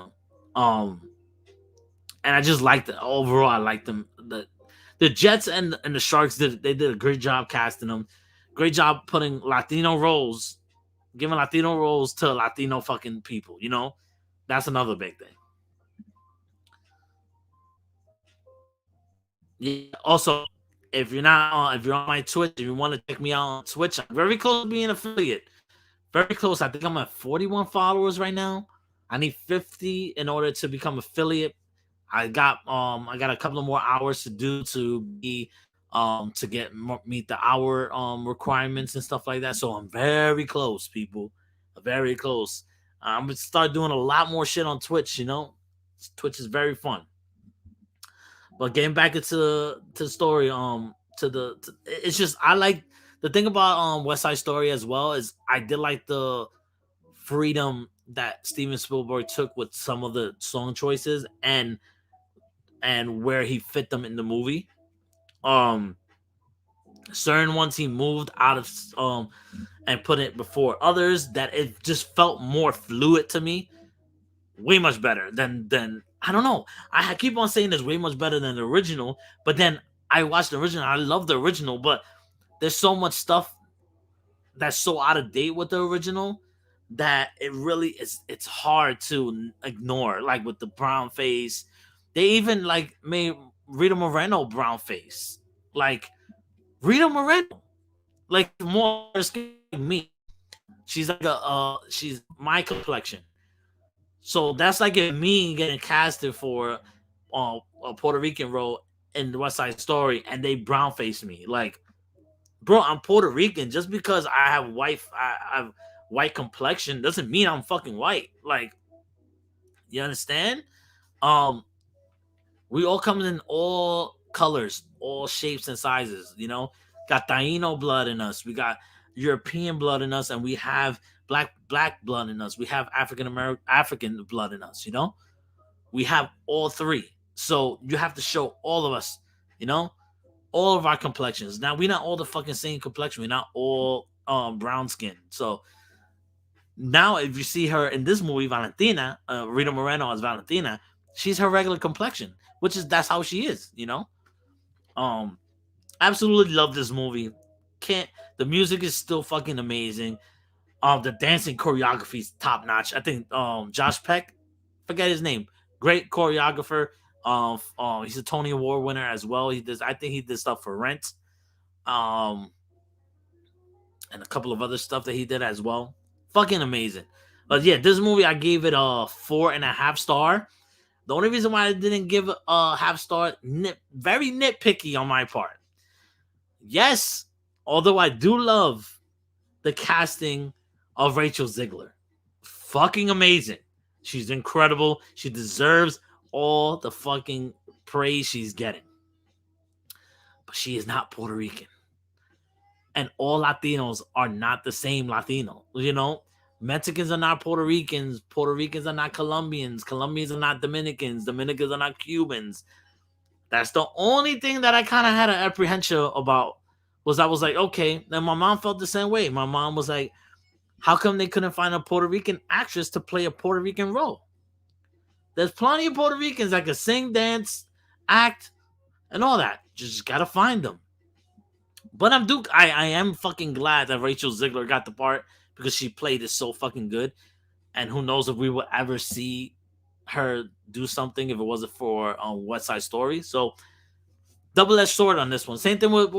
I just liked it. Overall, I liked them. The Jets and the Sharks did a great job casting them. Great job putting giving Latino roles to Latino fucking people. That's another big thing. Yeah. Also, if you're on my Twitch, if you want to check me out on Twitch, I'm very close to being an affiliate. Very close. I think I'm at 41 followers right now. I need 50 in order to become affiliate. I got a couple of more hours to do to be to meet the hour requirements and stuff like that. So I'm very close, people. Very close. I'm gonna start doing a lot more shit on Twitch. Twitch is very fun. But getting back into the story, it's just I like the thing about West Side Story as well is I did like the freedom that Steven Spielberg took with some of the song choices and where he fit them in the movie. Certain ones he moved out of and put it before others that it just felt more fluid to me. Way much better than I don't know. I keep on saying it's way much better than the original, but then I watched the original. I love the original, but there's so much stuff that's so out of date with the original that it really is. It's hard to ignore. Like with the brown face, they even like made Rita Moreno brown face. Like Rita Moreno, like more skin like me. She's like she's my complexion. So that's like if me getting casted for a Puerto Rican role in the West Side Story, and they brown face me. Like, bro, I'm Puerto Rican. Just because I have white complexion doesn't mean I'm fucking white. Like, you understand? Um, we all come in all colors, all shapes and sizes. You know, got Taino blood in us. We got European blood in us, and we have black blood in us. We have African blood in us. You know, we have all three. So you have to show all of us. You know, all of our complexions. Now we're not all the fucking same complexion. We're not all brown skin. So now if you see her in this movie, Valentina, Rita Moreno as Valentina, she's her regular complexion, which is that's how she is, you know? Um Absolutely love this movie. Can't The music is still fucking amazing. The dancing choreography is top notch. I think Josh Peck, forget his name, great choreographer. He's a Tony Award winner as well. I think he did stuff for Rent, um, and a couple of other stuff that he did as well. Fucking amazing. But yeah, this movie I gave it a 4.5 star. The only reason why I didn't give it a half star, very nitpicky on my part. Yes, although I do love the casting of Rachel Ziegler. Fucking amazing. She's incredible. She deserves all the fucking praise she's getting. But she is not Puerto Rican. And all Latinos are not the same Latino. You know, Mexicans are not Puerto Ricans. Puerto Ricans are not Colombians. Colombians are not Dominicans. Dominicans are not Cubans. That's the only thing that I kind of had an apprehension about. I was like, okay. Then my mom felt the same way. My mom was like, how come they couldn't find a Puerto Rican actress to play a Puerto Rican role? There's plenty of Puerto Ricans that can sing, dance, act, and all that. Just gotta find them. But I am fucking glad that Rachel Ziegler got the part because she played it so fucking good. And who knows if we will ever see her do something if it wasn't for West Side Story. So double-edged sword on this one. Same thing with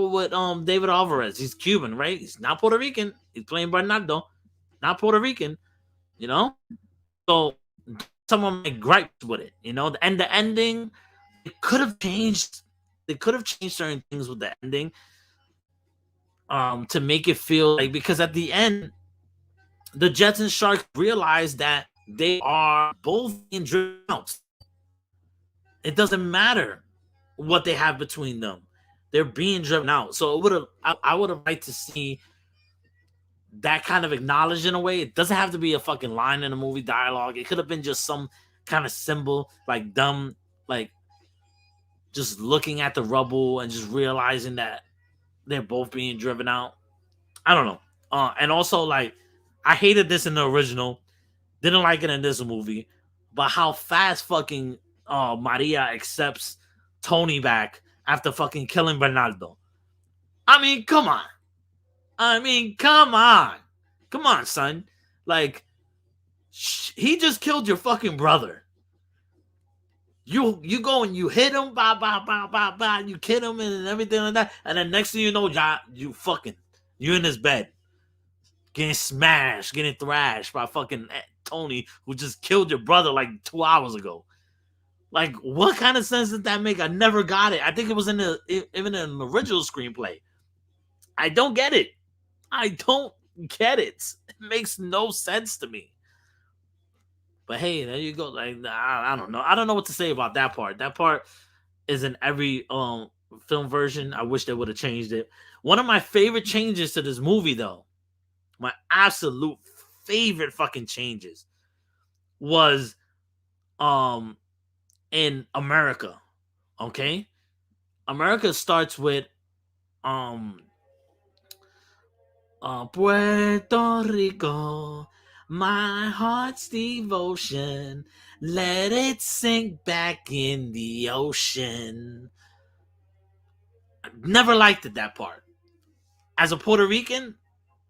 David Alvarez. He's Cuban, right? He's not Puerto Rican. He's playing Bernardo, not Puerto Rican. You know, so some of my gripes with it. You know, and the ending, it could have changed. They could have changed certain things with the ending, to make it feel like, because at the end, the Jets and Sharks realize that they are both being driven out. It doesn't matter what they have between them; they're being driven out. So it would have, I would have liked to see that kind of acknowledged in a way. It doesn't have to be a fucking line in a movie dialogue. It could have been just some kind of symbol, like dumb, like just looking at the rubble and just realizing that they're both being driven out. I don't know. And also, like, I hated this in the original, didn't like it in this movie, but how fast fucking Maria accepts Tony back after fucking killing Bernardo. I mean, come on. Come on, son. Like, he just killed your fucking brother. You go and you hit him, you kid him and everything like that, and then next thing you know, you in his bed, getting smashed, getting thrashed by fucking Tony, who just killed your brother like 2 hours ago. Like, what kind of sense did that make? I never got it. I think it was even in the original screenplay. I don't get it. It makes no sense to me. But hey, there you go. Like, I don't know. I don't know what to say about that part. That part is in every film version. I wish they would have changed it. One of my favorite changes to this movie, though, my absolute favorite fucking changes, was in America. Okay? America starts with Puerto Rico, my heart's devotion, let it sink back in the ocean. Never liked it, that part. As a Puerto Rican,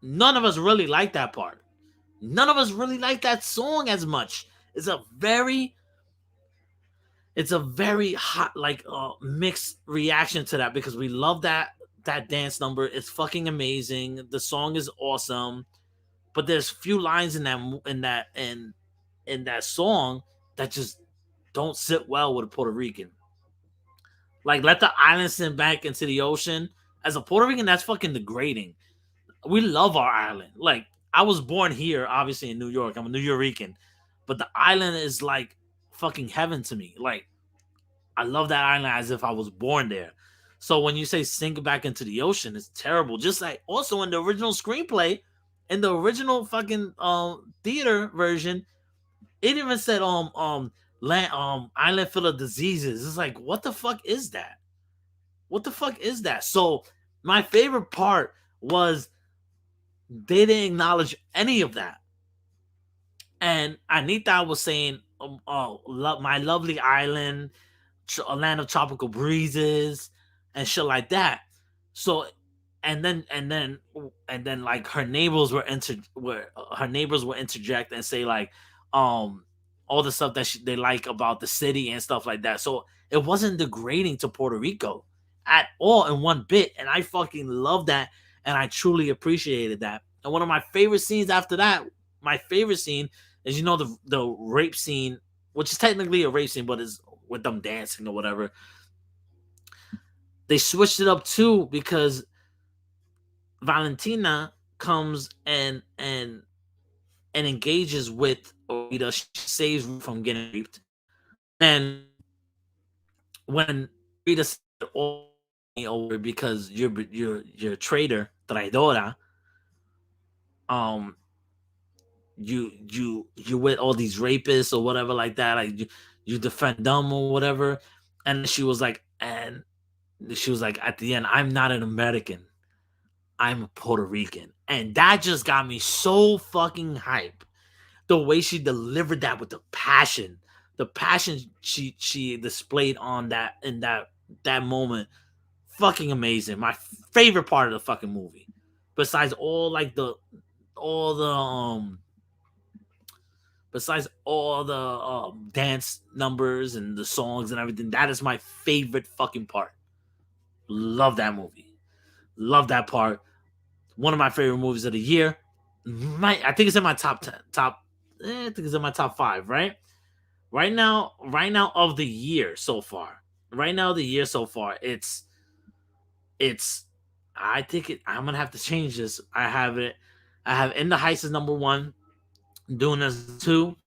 none of us really like that part. None of us really like that song as much. It's a very it's a very hot, like, mixed reaction to that, because we love that dance number. It's fucking amazing. The song is awesome, but there's few lines in that song that just don't sit well with a Puerto Rican. Like, let the island sink back into the ocean. As a Puerto Rican, that's fucking degrading. We love our island. Like, I was born here, obviously in New York. I'm a New Yorican, but the island is like fucking heaven to me. Like, I love that island as if I was born there. So when you say sink back into the ocean, it's terrible. Just like also in the original screenplay, in the original fucking theater version, it even said land island full of diseases. It's like, what the fuck is that? What the fuck is that? So my favorite part was they didn't acknowledge any of that. And Anita was saying, my lovely island, a land of tropical breezes and shit like that. So, and then like her neighbors were interject and say like, um, all the stuff that they like about the city and stuff like that. So it wasn't degrading to Puerto Rico at all in one bit, and I fucking love that, and I truly appreciated that. And one of my favorite scenes after that, my favorite scene is, the rape scene, which is technically a rape scene, but is with them dancing or whatever. They switched it up too because Valentina comes and engages with Rita. She saves Rita from getting raped. And when Rita said, "Oh, over because you're a traitor, traidora," you with all these rapists or whatever like that, like you defend them or whatever. And she was like, at the end, "I'm not an American, I'm a Puerto Rican." And that just got me so fucking hype. The way she delivered that with the passion she displayed on that in that moment, fucking amazing. My favorite part of the fucking movie, besides all the dance numbers and the songs and everything, that is my favorite fucking part. Love that movie. Love that part. One of my favorite movies of the year. I think it's in my top 10. I think it's in my top 5, right? Right now of the year so far. Right now, the year so far, it's I think I'm gonna have to change this. I have In the Heights is number 1, Dune is 2,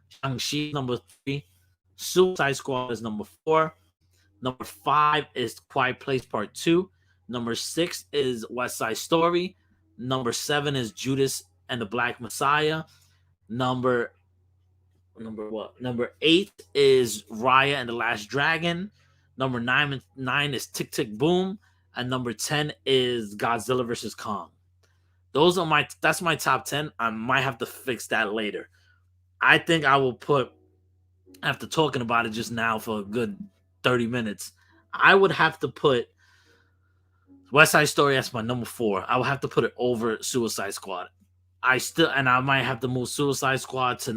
Shang-Chi number 3, Suicide Squad is number 4, number 5 is Quiet Place Part 2, number 6 is West Side Story, number 7 is Judas and the Black Messiah, number 8 is Raya and the Last Dragon, number 9 is Tick Tick Boom, and number 10 is Godzilla versus Kong. That's my top 10. I might have to fix that later. I think I will put, after talking about it just now for a good 30 minutes, I would have to put West Side Story as my number 4. I would have to put it over Suicide Squad. I might have to move Suicide Squad to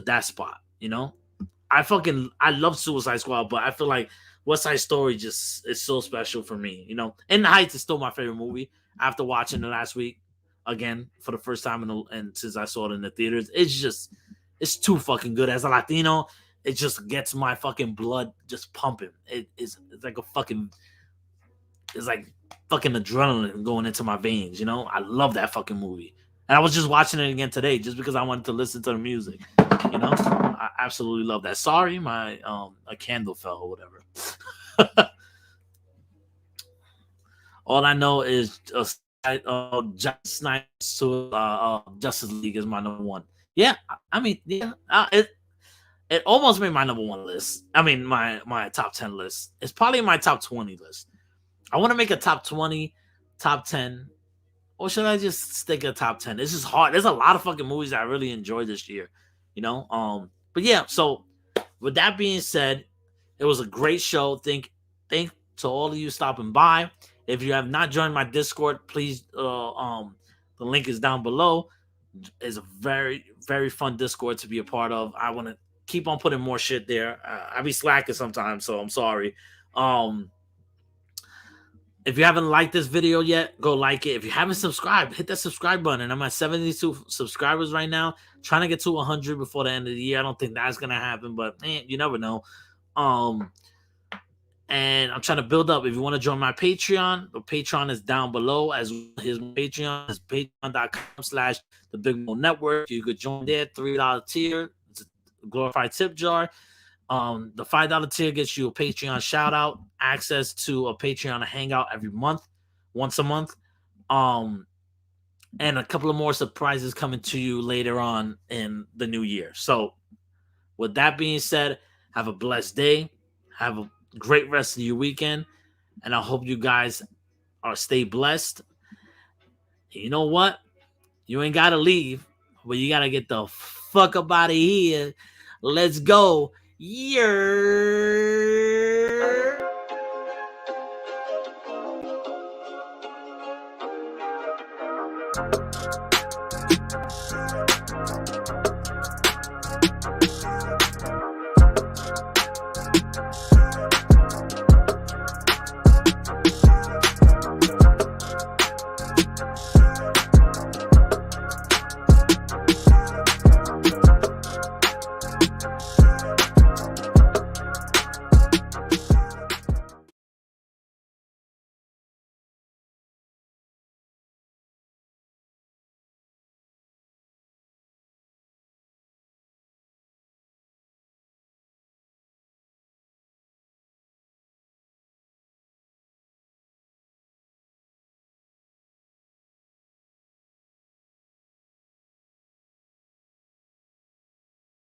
that spot, I love Suicide Squad, but I feel like West Side Story just is so special for me, In the Heights is still my favorite movie after watching it last week again for the first time and since I saw it in the theaters. It's too fucking good. As a Latino, it just gets my fucking blood just pumping. It's like it's like fucking adrenaline going into my veins, I love that fucking movie. And I was just watching it again today just because I wanted to listen to the music. I absolutely love that. Sorry, my a candle fell or whatever. All I know is Justice League is my number 1. Yeah, I mean, yeah, it almost made my number 1 list. I mean, my top 10 list. It's probably my top 20 list. I want to make a top 20, top 10. Or should I just stick at top 10? It's just hard. There's a lot of fucking movies that I really enjoyed this year, But yeah, so with that being said, it was a great show. Thanks to all of you stopping by. If you have not joined my Discord, please, the link is down below. It's a very, very fun Discord to be a part of. I want to keep on putting more shit there. I be slacking sometimes, so I'm sorry. If you haven't liked this video yet, go like it. If you haven't subscribed, hit that subscribe button. I'm at 72 subscribers right now. Trying to get to 100 before the end of the year. I don't think that's gonna happen, but you never know. And I'm trying to build up. If you want to join my Patreon, the Patreon is down below. As his Patreon is patreon.com/the Big Mo Network. You could join there, $3 tier. It's a glorified tip jar. The $5 tier gets you a Patreon shout out, access to a Patreon hangout every month, once a month, and a couple of more surprises coming to you later on in the new year. So, with that being said, have a blessed day, have a great rest of your weekend, and I hope you guys stay blessed. You know what? You ain't gotta leave, but you gotta get the fuck up out of here. Let's go. Yeah.